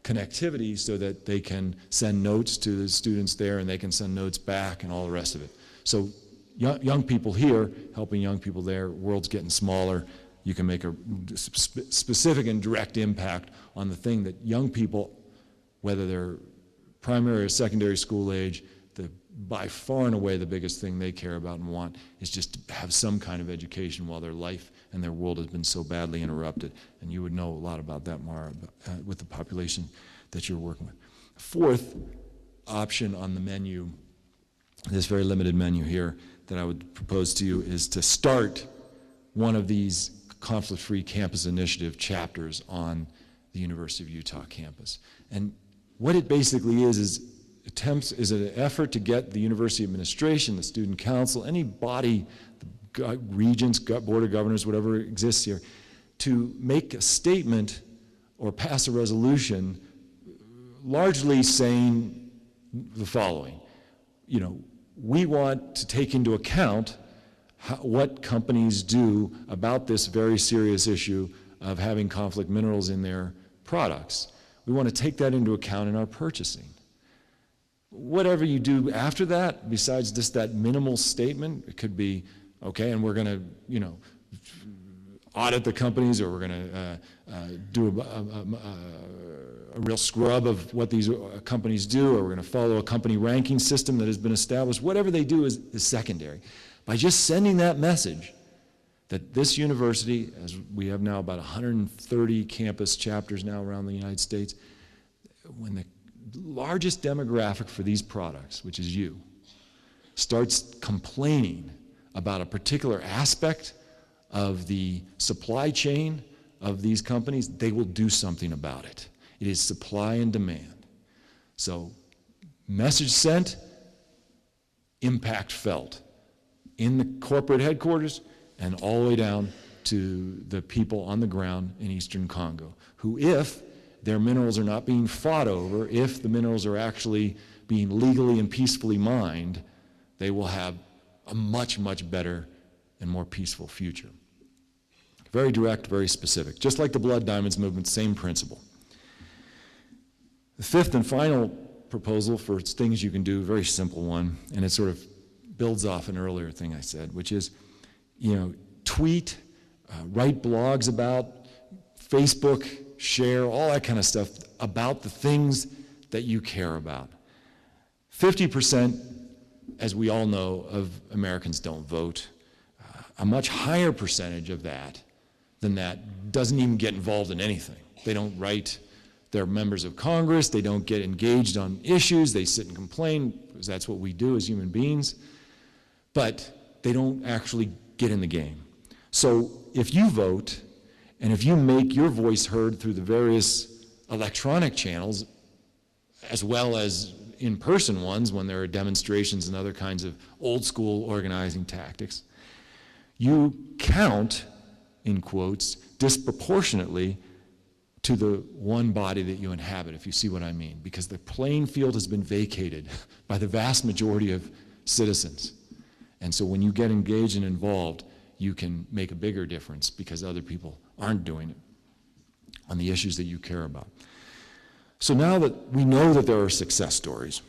connectivity so that they can send notes to the students there and they can send notes back and all the rest of it. So young people here helping young people there, world's getting smaller. You can make a specific and direct impact on the thing that young people, whether they're primary or secondary school age, by far and away the biggest thing they care about and want is just to have some kind of education while their life and their world has been so badly interrupted. And you would know a lot about that, Mara, with the population that you're working with. Fourth option on the menu, this very limited menu here that I would propose to you, is to start one of these conflict-free campus initiative chapters on the University of Utah campus. And what it basically is an effort to get the university administration, the student council, any body, the regents, board of governors, whatever exists here, to make a statement or pass a resolution largely saying the following. We want to take into account what companies do about this very serious issue of having conflict minerals in their products. We want to take that into account in our purchasing. Whatever you do after that, besides just that minimal statement, it could be, okay, and we're going to, audit the companies, or we're going to do a real scrub of what these companies do, or we're going to follow a company ranking system that has been established. Whatever they do is secondary. By just sending that message that this university, as we have now about 130 campus chapters now around the United States, when the largest demographic for these products, which is you, starts complaining about a particular aspect of the supply chain of these companies, they will do something about it. It is supply and demand. So, message sent, impact felt in the corporate headquarters and all the way down to the people on the ground in eastern Congo, who, if their minerals are not being fought over, if the minerals are actually being legally and peacefully mined, they will have a much, much better and more peaceful future. Very direct, very specific. Just like the Blood Diamonds movement, same principle. The fifth and final proposal for things you can do, very simple one, and it sort of builds off an earlier thing I said, which is, tweet, write blogs about, Facebook, share, all that kind of stuff about the things that you care about. 50%, as we all know, of Americans don't vote. A much higher percentage of that than that doesn't even get involved in anything. They don't write their members of Congress, they don't get engaged on issues, they sit and complain, because that's what we do as human beings, but they don't actually get in the game. So if you vote, and if you make your voice heard through the various electronic channels, as well as in-person ones when there are demonstrations and other kinds of old-school organizing tactics, you count in quotes, disproportionately to the one body that you inhabit, if you see what I mean, because the playing field has been vacated by the vast majority of citizens. And so when you get engaged and involved, you can make a bigger difference because other people aren't doing it on the issues that you care about. So now that we know that there are success stories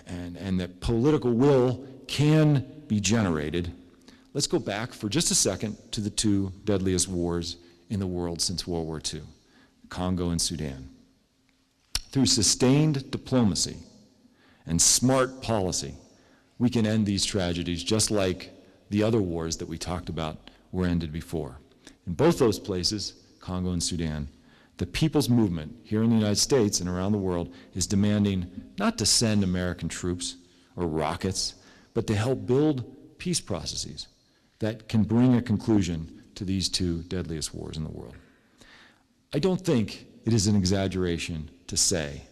and that political will can be generated, let's go back for just a second to the two deadliest wars in the world since World War II, Congo and Sudan. Through sustained diplomacy and smart policy, we can end these tragedies just like the other wars that we talked about were ended before. In both those places, Congo and Sudan, the people's movement here in the United States and around the world is demanding not to send American troops or rockets, but to help build peace processes that can bring a conclusion to these two deadliest wars in the world. I don't think it is an exaggeration to say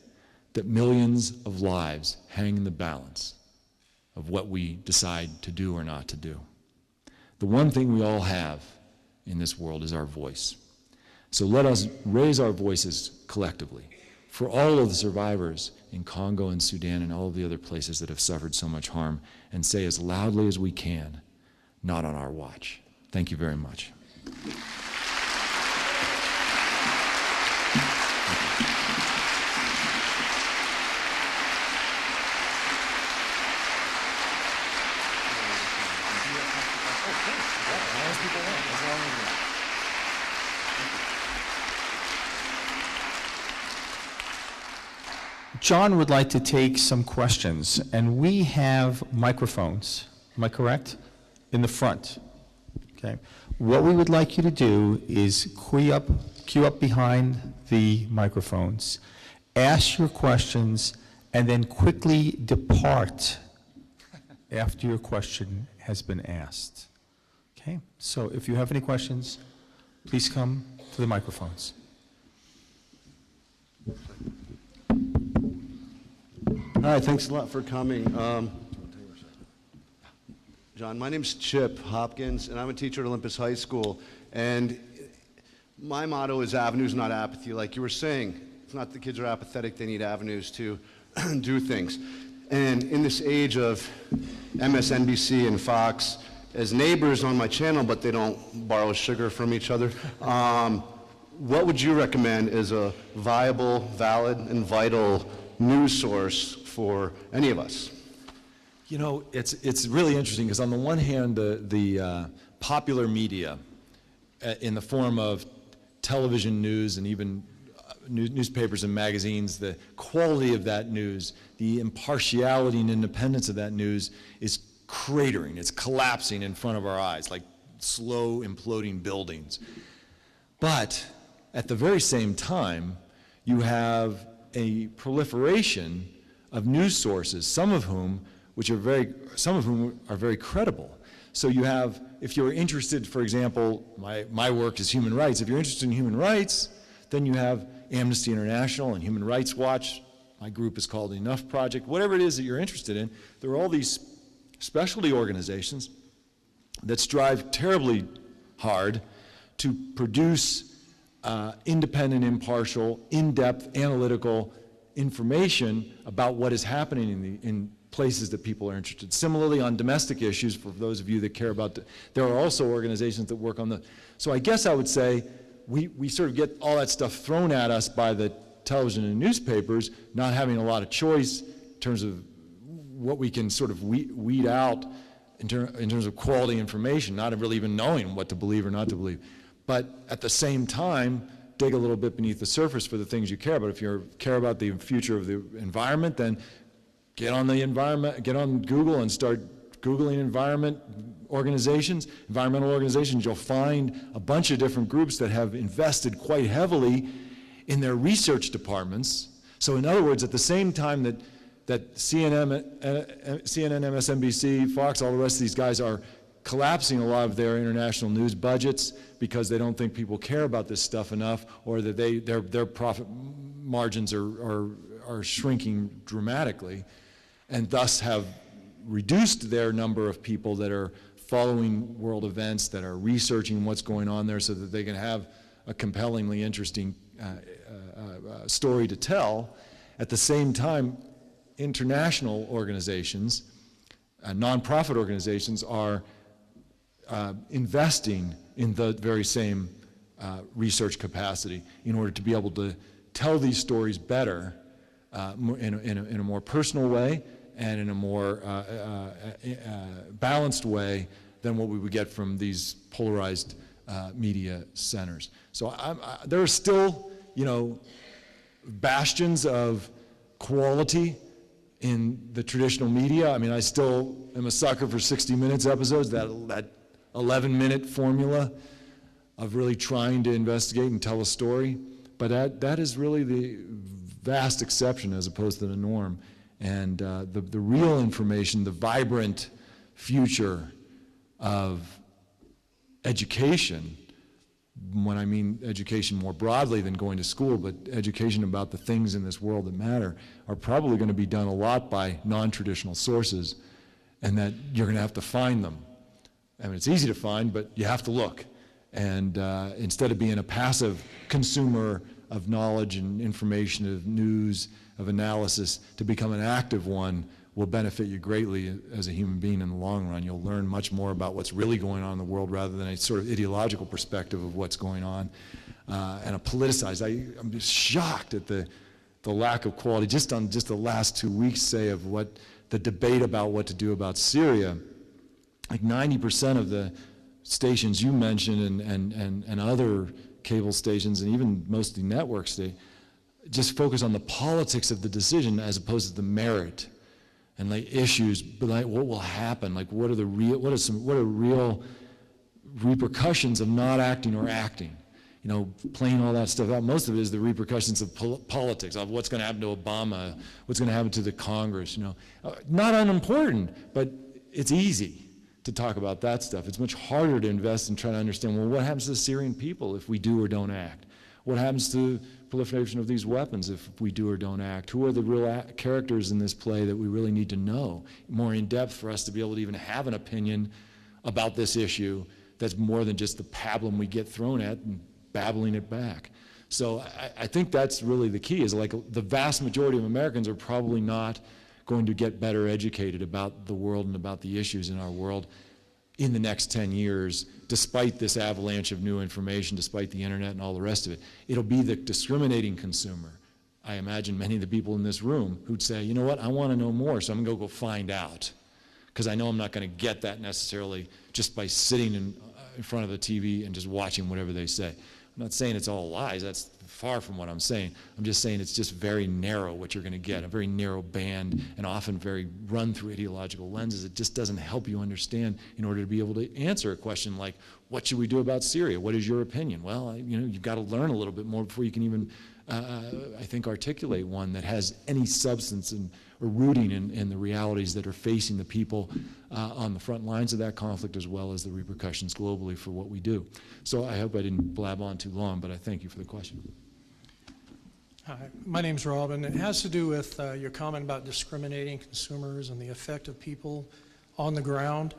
that millions of lives hang in the balance of what we decide to do or not to do. The one thing we all have in this world is our voice. So let us raise our voices collectively for all of the survivors in Congo and Sudan and all of the other places that have suffered so much harm, and say as loudly as we can, not on our watch. Thank you very much. John would like to take some questions, and we have microphones, am I correct? In the front, okay? What we would like you to do is queue up behind the microphones, ask your questions, and then quickly depart after your question has been asked, okay? So if you have any questions, please come to the microphones. Hi, thanks a lot for coming. John, my name's Chip Hopkins, and I'm a teacher at Olympus High School. And my motto is avenues, not apathy. Like you were saying, it's not the kids are apathetic, they need avenues to do things. And in this age of MSNBC and Fox, as neighbors on my channel, but they don't borrow sugar from each other, what would you recommend as a viable, valid, and vital news source for any of us? You know, it's really interesting because on the one hand, the popular media in the form of television news and even newspapers and magazines, the quality of that news, the impartiality and independence of that news is cratering, it's collapsing in front of our eyes like slow imploding buildings. But at the very same time, you have a proliferation of news sources, some of whom are very credible. So you have, if you're interested, for example, my work is human rights. If you're interested in human rights, then you have Amnesty International and Human Rights Watch. My group is called the Enough Project. Whatever it is that you're interested in, there are all these specialty organizations that strive terribly hard to produce independent, impartial, in-depth, analytical information about what is happening in places that people are interested. Similarly, on domestic issues, for those of you that care about, there are also organizations that work on the, so I guess I would say we sort of get all that stuff thrown at us by the television and newspapers, not having a lot of choice in terms of what we can sort of weed out in terms of quality information, not really even knowing what to believe or not to believe. But at the same time, dig a little bit beneath the surface for the things you care about. If you care about the future of the environment, then get on Google and start Googling environmental organizations. You'll find a bunch of different groups that have invested quite heavily in their research departments. So in other words, at the same time that CNN, MSNBC, Fox, all the rest of these guys are collapsing a lot of their international news budgets because they don't think people care about this stuff enough, or that their profit margins are shrinking dramatically, and thus have reduced their number of people that are following world events, that are researching what's going on there so that they can have a compellingly interesting story to tell. At the same time, international organizations, nonprofit organizations, are investing in the very same research capacity in order to be able to tell these stories better in a more personal way and in a more balanced way than what we would get from these polarized media centers. So there are still, bastions of quality in the traditional media. I mean, I still am a sucker for 60 Minutes episodes, that 11-minute formula of really trying to investigate and tell a story. But that is really the vast exception as opposed to the norm. And the real information, the vibrant future of education, when I mean education more broadly than going to school, but education about the things in this world that matter, are probably going to be done a lot by non-traditional sources, and that you're going to have to find them. I mean, it's easy to find, but you have to look. And instead of being a passive consumer of knowledge and information, of news, of analysis, to become an active one will benefit you greatly as a human being in the long run. You'll learn much more about what's really going on in the world rather than a sort of ideological perspective of what's going on and a politicized. I'm just shocked at the lack of quality just on the last 2 weeks, say, of what the debate about what to do about Syria. Like 90% of the stations you mentioned and other cable stations and even mostly networks, they just focus on the politics of the decision as opposed to the merit and like issues, but like what will happen, like what are real repercussions of not acting or acting, playing all that stuff out. Most of it is the repercussions of politics, of what's going to happen to Obama, what's going to happen to the Congress, not unimportant, but it's easy to talk about that stuff. It's much harder to invest and try to understand, well, what happens to the Syrian people if we do or don't act? What happens to proliferation of these weapons if we do or don't act? Who are the real characters in this play that we really need to know more in depth for us to be able to even have an opinion about this issue that's more than just the pablum we get thrown at and babbling it back? So I think that's really the key, is like the vast majority of Americans are probably not going to get better educated about the world and about the issues in our world in the next 10 years, despite this avalanche of new information, despite the internet and all the rest of it. It'll be the discriminating consumer. I imagine many of the people in this room who'd say, you know what, I want to know more, so I'm going to go find out, because I know I'm not going to get that necessarily just by sitting in front of the TV and just watching whatever they say. I'm not saying it's all lies. That's far from what I'm saying. I'm just saying it's just very narrow what you're going to get, a very narrow band, and often very run through ideological lenses. It just doesn't help you understand in order to be able to answer a question like, what should we do about Syria? What is your opinion? Well, you've got to learn a little bit more before you can even, I think, articulate one that has any substance or rooting in the realities that are facing the people on the front lines of that conflict, as well as the repercussions globally for what we do. So I hope I didn't blab on too long, but I thank you for the question. Hi, my name's Robin. It has to do with your comment about discriminating consumers and the effect of people on the ground.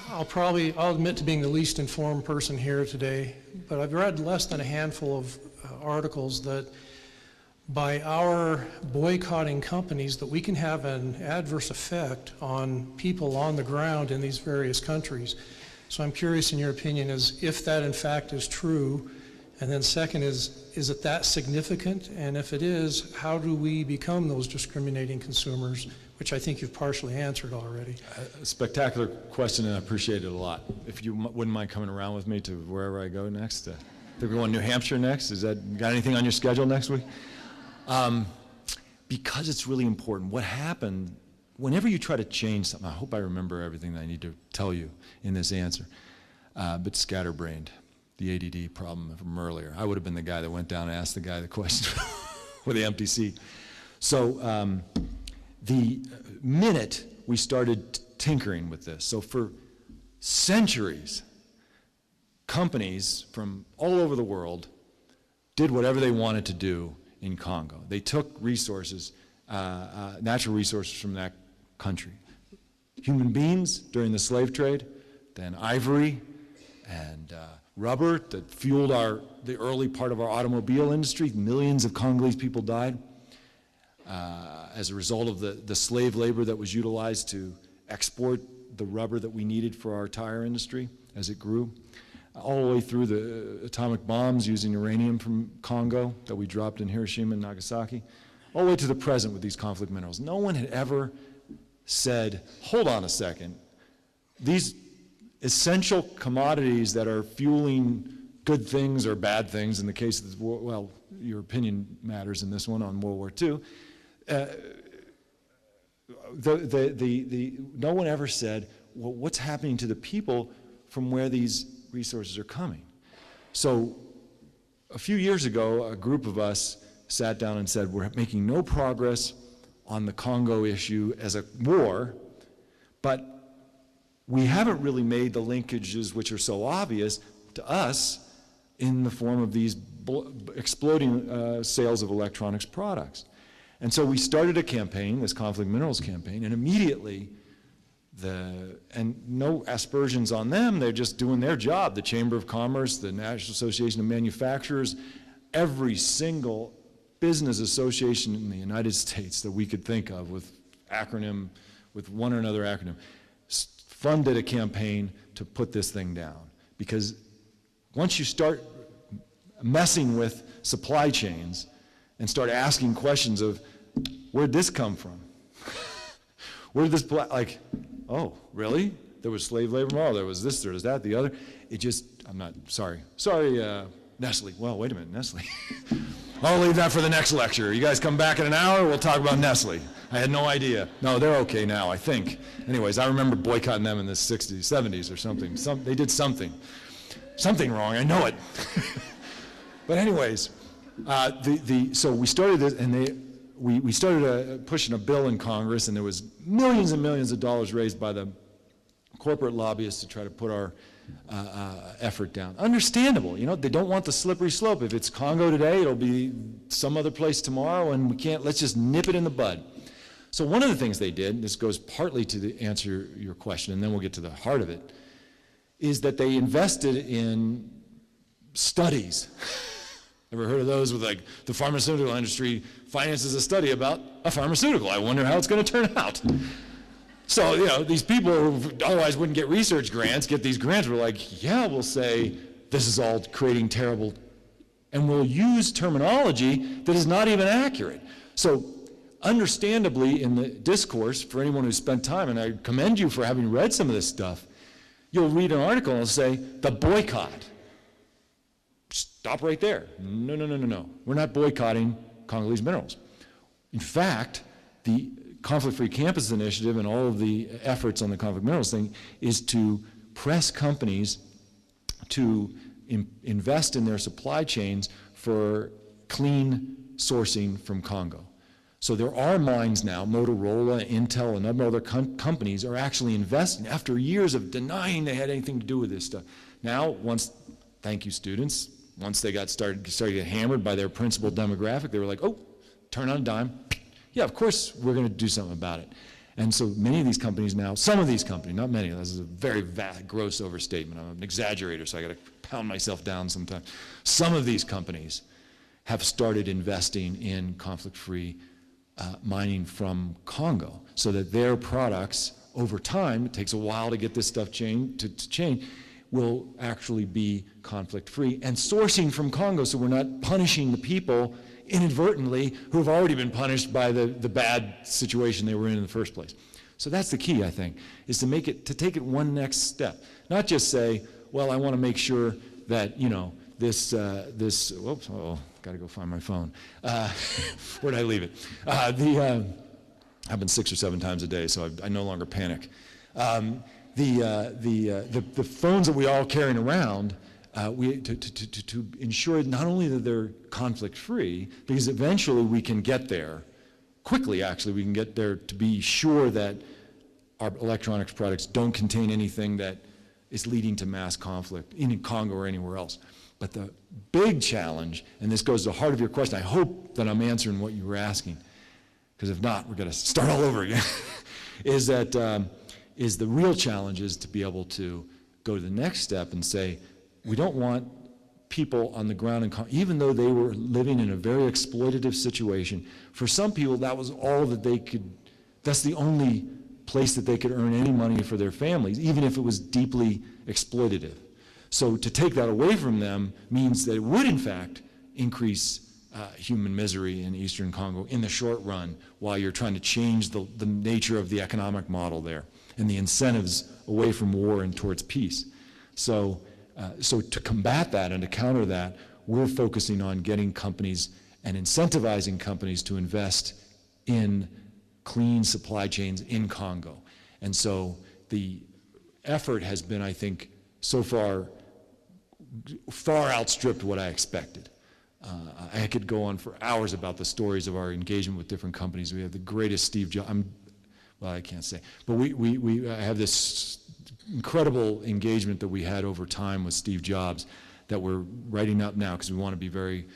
I'll admit to being the least informed person here today, but I've read less than a handful of articles that by our boycotting companies that we can have an adverse effect on people on the ground in these various countries. So I'm curious in your opinion is if that in fact is true, and then second is it that significant? And if it is, how do we become those discriminating consumers, which I think you've partially answered already? A spectacular question, and I appreciate it a lot. If you wouldn't mind coming around with me to wherever I go next. I think we're going to New Hampshire next. Got anything on your schedule next week? Because it's really important. What happened, whenever you try to change something, I hope I remember everything that I need to tell you in this answer, but scatterbrained. The ADD problem from earlier. I would have been the guy that went down and asked the guy the question with the empty seat. So the minute we started tinkering with this, so for centuries, companies from all over the world did whatever they wanted to do in Congo. They took resources, natural resources from that country. Human beings during the slave trade than ivory and rubber that fueled the early part of our automobile industry. Millions of Congolese people died as a result of the slave labor that was utilized to export the rubber that we needed for our tire industry as it grew, all the way through the atomic bombs using uranium from Congo that we dropped in Hiroshima and Nagasaki, all the way to the present with these conflict minerals. No one had ever said, hold on a second, these essential commodities that are fueling good things or bad things, in the case of the war, well, your opinion matters in this one on World War II, no one ever said, well, what's happening to the people from where these resources are coming? So a few years ago, a group of us sat down and said, we're making no progress on the Congo issue as a war, but we haven't really made the linkages which are so obvious to us in the form of these exploding sales of electronics products. And so we started a campaign, this conflict minerals campaign, and immediately and no aspersions on them, they're just doing their job. The Chamber of Commerce, the National Association of Manufacturers, every single business association in the United States that we could think of with one or another acronym, funded a campaign to put this thing down. Because once you start messing with supply chains and start asking questions of, where'd this come from? Where did this, like, oh, really? There was slave labor? Oh, there was this, there was that, the other. It just, I'm not, sorry, Nestle. Well, wait a minute, Nestle. I'll leave that for the next lecture. You guys come back in an hour, we'll talk about Nestle. I had no idea. No, they're okay now, I think. Anyways, I remember boycotting them in the 60s, 70s or something. They did something wrong, I know it. But anyways, so we started this, and we started pushing a bill in Congress, and there was millions and millions of dollars raised by the corporate lobbyists to try to put our effort down. Understandable, you know, they don't want the slippery slope. If it's Congo today, it'll be some other place tomorrow, and let's just nip it in the bud. So one of the things they did, this goes partly to answer your question, and then we'll get to the heart of it, is that they invested in studies. Ever heard of those with, like, the pharmaceutical industry finances a study about a pharmaceutical? I wonder how it's going to turn out. So, you know, these people who otherwise wouldn't get research grants get these grants. We're like, yeah, we'll say this is all creating terrible, and we'll use terminology that is not even accurate. So understandably in the discourse, for anyone who's spent time, and I commend you for having read some of this stuff, you'll read an article and it'll say, the boycott. Stop right there. No. We're not boycotting Congolese minerals. In fact, the Conflict-Free Campus Initiative and all of the efforts on the conflict minerals thing is to press companies to invest in their supply chains for clean sourcing from Congo. So there are mines now, Motorola, Intel, and other companies are actually investing after years of denying they had anything to do with this stuff. Now, thank you students, once they started to get hammered by their principal demographic, they were like, oh, turn on a dime. Yeah, of course we're going to do something about it. And so many of these companies now, some of these companies, not many, this is a very gross overstatement. I'm an exaggerator, so I got to pound myself down sometimes. Some of these companies have started investing in conflict-free mining from Congo so that their products, over time, it takes a while to get this stuff to change, will actually be conflict-free and sourcing from Congo, so we're not punishing the people inadvertently who have already been punished by the bad situation they were in the first place. So that's the key, I think, is to take it one next step. Not just say, well, I want to make sure that, you know, whoops, got to go find my phone. Where'd I leave it? Happens 6 or 7 times a day, so I no longer panic. The phones that we all carrying around, to ensure not only that they're conflict-free, because eventually we can get there, quickly actually, we can get there to be sure that our electronics products don't contain anything that is leading to mass conflict in Congo or anywhere else. But the big challenge, and this goes to the heart of your question, I hope that I'm answering what you were asking, because if not, we're going to start all over again, is the real challenge is to be able to go to the next step and say, we don't want people on the ground, even though they were living in a very exploitative situation, for some people that was all that they could, that's the only place that they could earn any money for their families, even if it was deeply exploitative. So to take that away from them means that it would in fact increase human misery in Eastern Congo in the short run, while you're trying to change the nature of the economic model there and the incentives away from war and towards peace. So to combat that and to counter that, we're focusing on getting companies and incentivizing companies to invest in clean supply chains in Congo. And so the effort has been, I think, so far outstripped what I expected. I could go on for hours about the stories of our engagement with different companies. We have the greatest Steve Jobs, well, I can't say, but we have this incredible engagement that we had over time with Steve Jobs that we're writing up now because we want to be very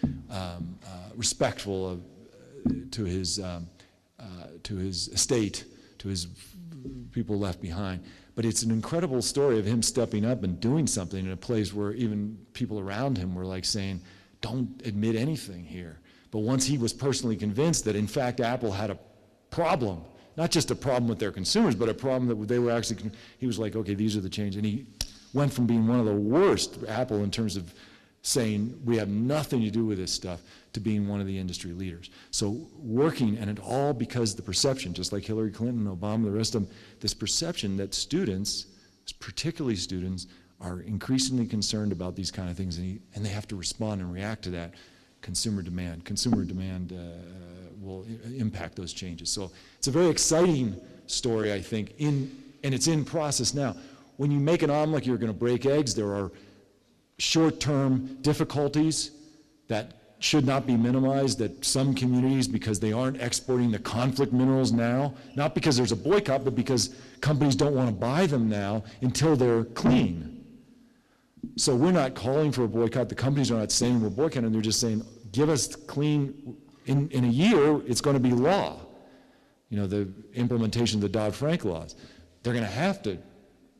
respectful to his estate, to his people left behind. But it's an incredible story of him stepping up and doing something in a place where even people around him were like saying, don't admit anything here. But once he was personally convinced that in fact Apple had a problem, not just a problem with their consumers, but a problem that they were actually, he was like, okay, these are the changes. And he went from being one of the worst, Apple, in terms of saying we have nothing to do with this stuff, to being one of the industry leaders. So working, and it all because the perception, just like Hillary Clinton, Obama, the rest of them, this perception that students, particularly students, are increasingly concerned about these kind of things, and they have to respond and react to that. Consumer demand will impact those changes. So it's a very exciting story, I think, and it's in process now. When you make an omelet, you're going to break eggs. There are short-term difficulties that should not be minimized, that some communities, because they aren't exporting the conflict minerals now, not because there's a boycott, but because companies don't want to buy them now until they're clean. So we're not calling for a boycott. The companies are not saying we're boycotting. They're just saying, give us clean, in a year, it's going to be law. You know, the implementation of the Dodd-Frank laws. They're going to have to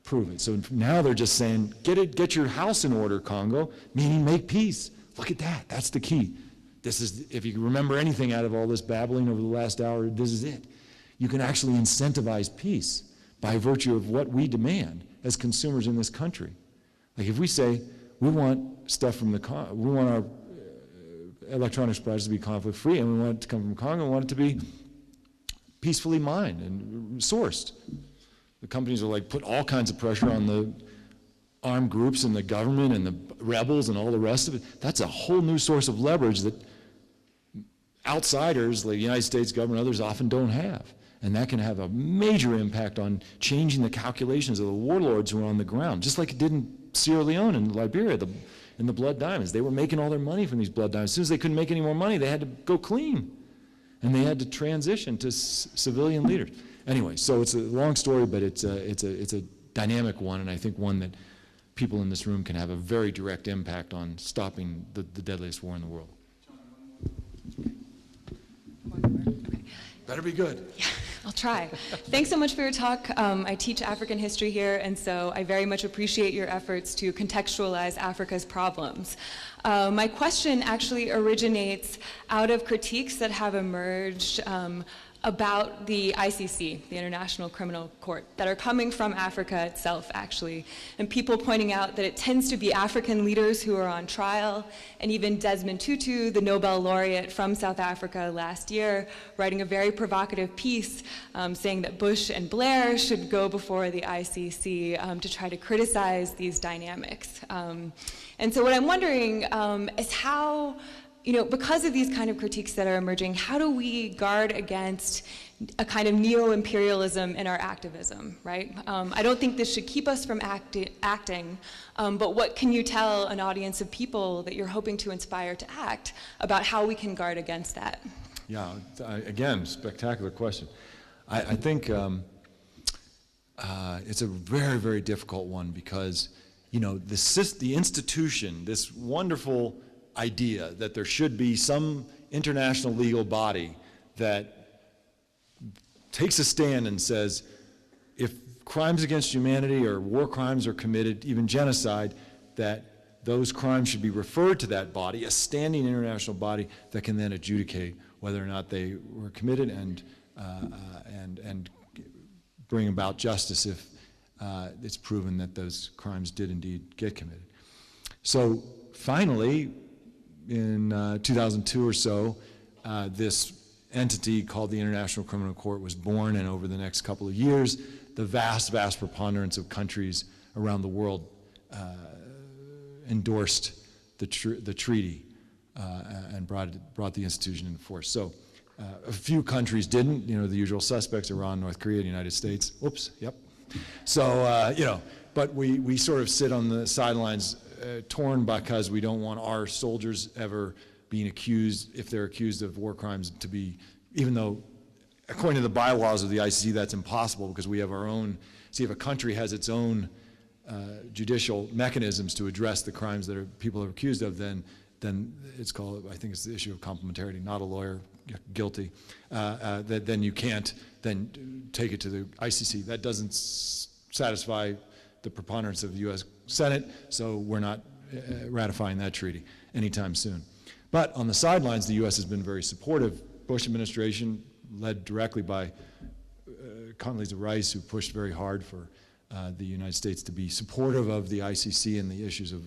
prove it. So now they're just saying, get your house in order, Congo, meaning make peace. Look at that. That's the key. This is, if you remember anything out of all this babbling over the last hour, this is it. You can actually incentivize peace by virtue of what we demand as consumers in this country. Like if we say we want stuff from we want our electronics products to be conflict-free, and we want it to come from Congo, we want it to be peacefully mined and sourced. The companies are like put all kinds of pressure on the armed groups and the government and the rebels and all the rest of it. That's a whole new source of leverage that outsiders, like the United States government, others often don't have. And that can have a major impact on changing the calculations of the warlords who are on the ground, just like it did in Sierra Leone and Liberia, in the blood diamonds. They were making all their money from these blood diamonds. As soon as they couldn't make any more money, they had to go clean. And they had to transition to civilian leaders. Anyway, so it's a long story, but it's a dynamic one, and I think one that people in this room can have a very direct impact on stopping the deadliest war in the world. Okay. Better be good. Yeah, I'll try. Thanks so much for your talk. I teach African history here, and so I very much appreciate your efforts to contextualize Africa's problems. My question actually originates out of critiques that have emerged about the ICC, the International Criminal Court, that are coming from Africa itself, actually, and people pointing out that it tends to be African leaders who are on trial, and even Desmond Tutu, the Nobel laureate from South Africa last year, writing a very provocative piece saying that Bush and Blair should go before the ICC to try to criticize these dynamics. And so what I'm wondering is how, because of these kind of critiques that are emerging, how do we guard against a kind of neo-imperialism in our activism, right? I don't think this should keep us from acting, but what can you tell an audience of people that you're hoping to inspire to act about how we can guard against that? Yeah, again, spectacular question. I think it's a very, very difficult one because, the institution, this wonderful idea that there should be some international legal body that takes a stand and says, if crimes against humanity or war crimes are committed, even genocide, that those crimes should be referred to that body, a standing international body that can then adjudicate whether or not they were committed and bring about justice if it's proven that those crimes did indeed get committed. So finally, in 2002 or so, this entity called the International Criminal Court was born, and over the next couple of years, the vast, vast preponderance of countries around the world endorsed the treaty and brought the institution into force. So a few countries didn't, the usual suspects, Iran, North Korea, the United States. Whoops, yep. So, but we sort of sit on the sidelines torn because we don't want our soldiers ever being accused, if they're accused of war crimes, to be, even though according to the bylaws of the ICC that's impossible because we have our own, see if a country has its own judicial mechanisms to address the crimes that people are accused of, then it's called, I think it's the issue of complementarity, not a lawyer, guilty, then you can't then take it to the ICC. That doesn't satisfy the preponderance of the US Senate, so we're not ratifying that treaty anytime soon. But on the sidelines, the US has been very supportive. Bush administration, led directly by Condoleezza Rice, who pushed very hard for the United States to be supportive of the ICC and the issues of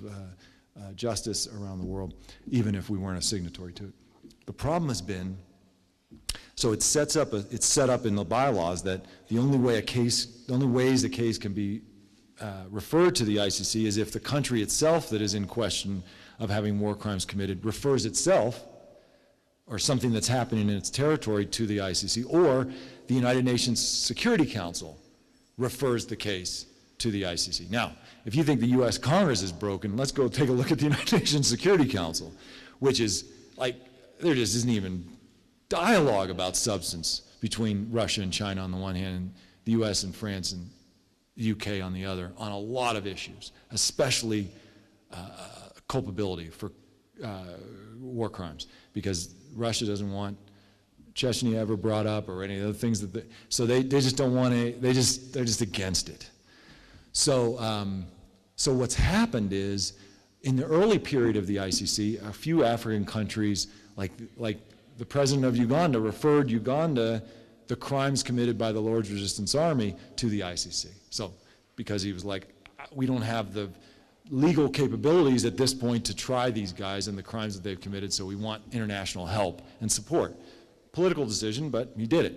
justice around the world, even if we weren't a signatory to it. The problem has been, so it's set up in the bylaws that the only ways a case can be referred to the ICC is if the country itself that is in question of having war crimes committed refers itself or something that's happening in its territory to the ICC, or the United Nations Security Council refers the case to the ICC. Now, if you think the US Congress is broken, let's go take a look at the United Nations Security Council, which is like, there just isn't even dialogue about substance between Russia and China on the one hand, and the US and France and the UK on the other, on a lot of issues, especially culpability for war crimes, because Russia doesn't want Chechnya ever brought up or any other things that so they just don't want to, they're just against it. So so what's happened is, in the early period of the ICC, a few African countries, like the president of Uganda, referred Uganda, the crimes committed by the Lord's Resistance Army, to the ICC. So, because he was like, we don't have the legal capabilities at this point to try these guys and the crimes that they've committed, so we want international help and support. Political decision, but he did it.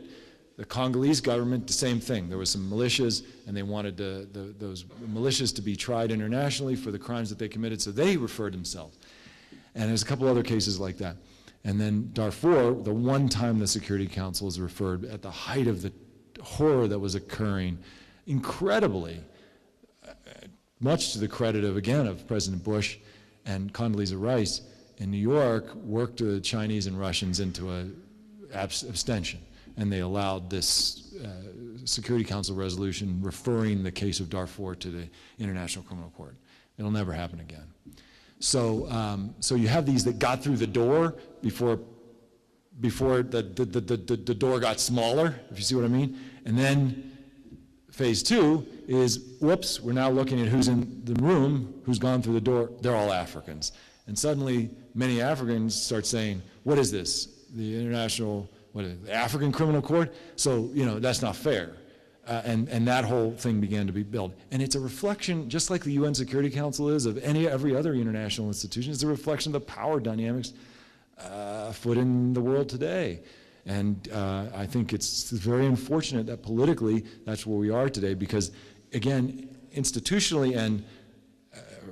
The Congolese government, the same thing. There was some militias, and they wanted those militias to be tried internationally for the crimes that they committed, so they referred themselves. And there's a couple other cases like that. And then Darfur, the one time the Security Council was referred, at the height of the horror that was occurring, incredibly, much to the credit of, again, of President Bush and Condoleezza Rice in New York, worked the Chinese and Russians into an abstention. And they allowed this Security Council resolution referring the case of Darfur to the International Criminal Court. It'll never happen again. So, so you have these that got through the door before the door got smaller, if you see what I mean. And then phase two is, whoops, we're now looking at who's in the room, who's gone through the door. They're all Africans. And suddenly, many Africans start saying, what is this? The International, what is it, the African Criminal Court? So, that's not fair. And that whole thing began to be built. And it's a reflection, just like the UN Security Council is, of every other international institution, it's a reflection of the power dynamics afoot in the world today. And I think it's very unfortunate that politically that's where we are today, because, again, institutionally and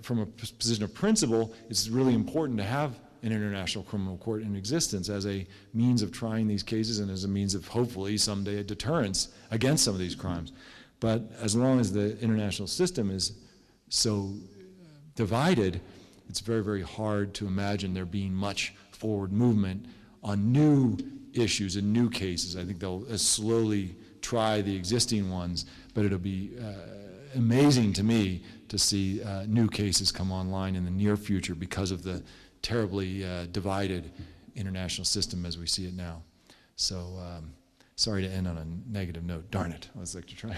from a position of principle, it's really important to have an international criminal court in existence as a means of trying these cases and as a means of, hopefully, someday a deterrence against some of these crimes. But as long as the international system is so divided, it's very, very hard to imagine there being much forward movement on new issues and new cases. I think they'll slowly try the existing ones, but it'll be amazing to me to see new cases come online in the near future because of the terribly divided international system as we see it now. So Sorry to end on a negative note. Darn it. I was like to try.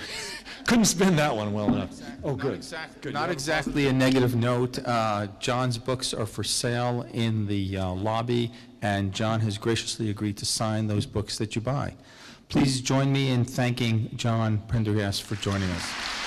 Couldn't spin that one well enough. Oh, good. Not exactly a negative note. John's books are for sale in the lobby, and John has graciously agreed to sign those books that you buy. Please join me in thanking John Prendergast for joining us.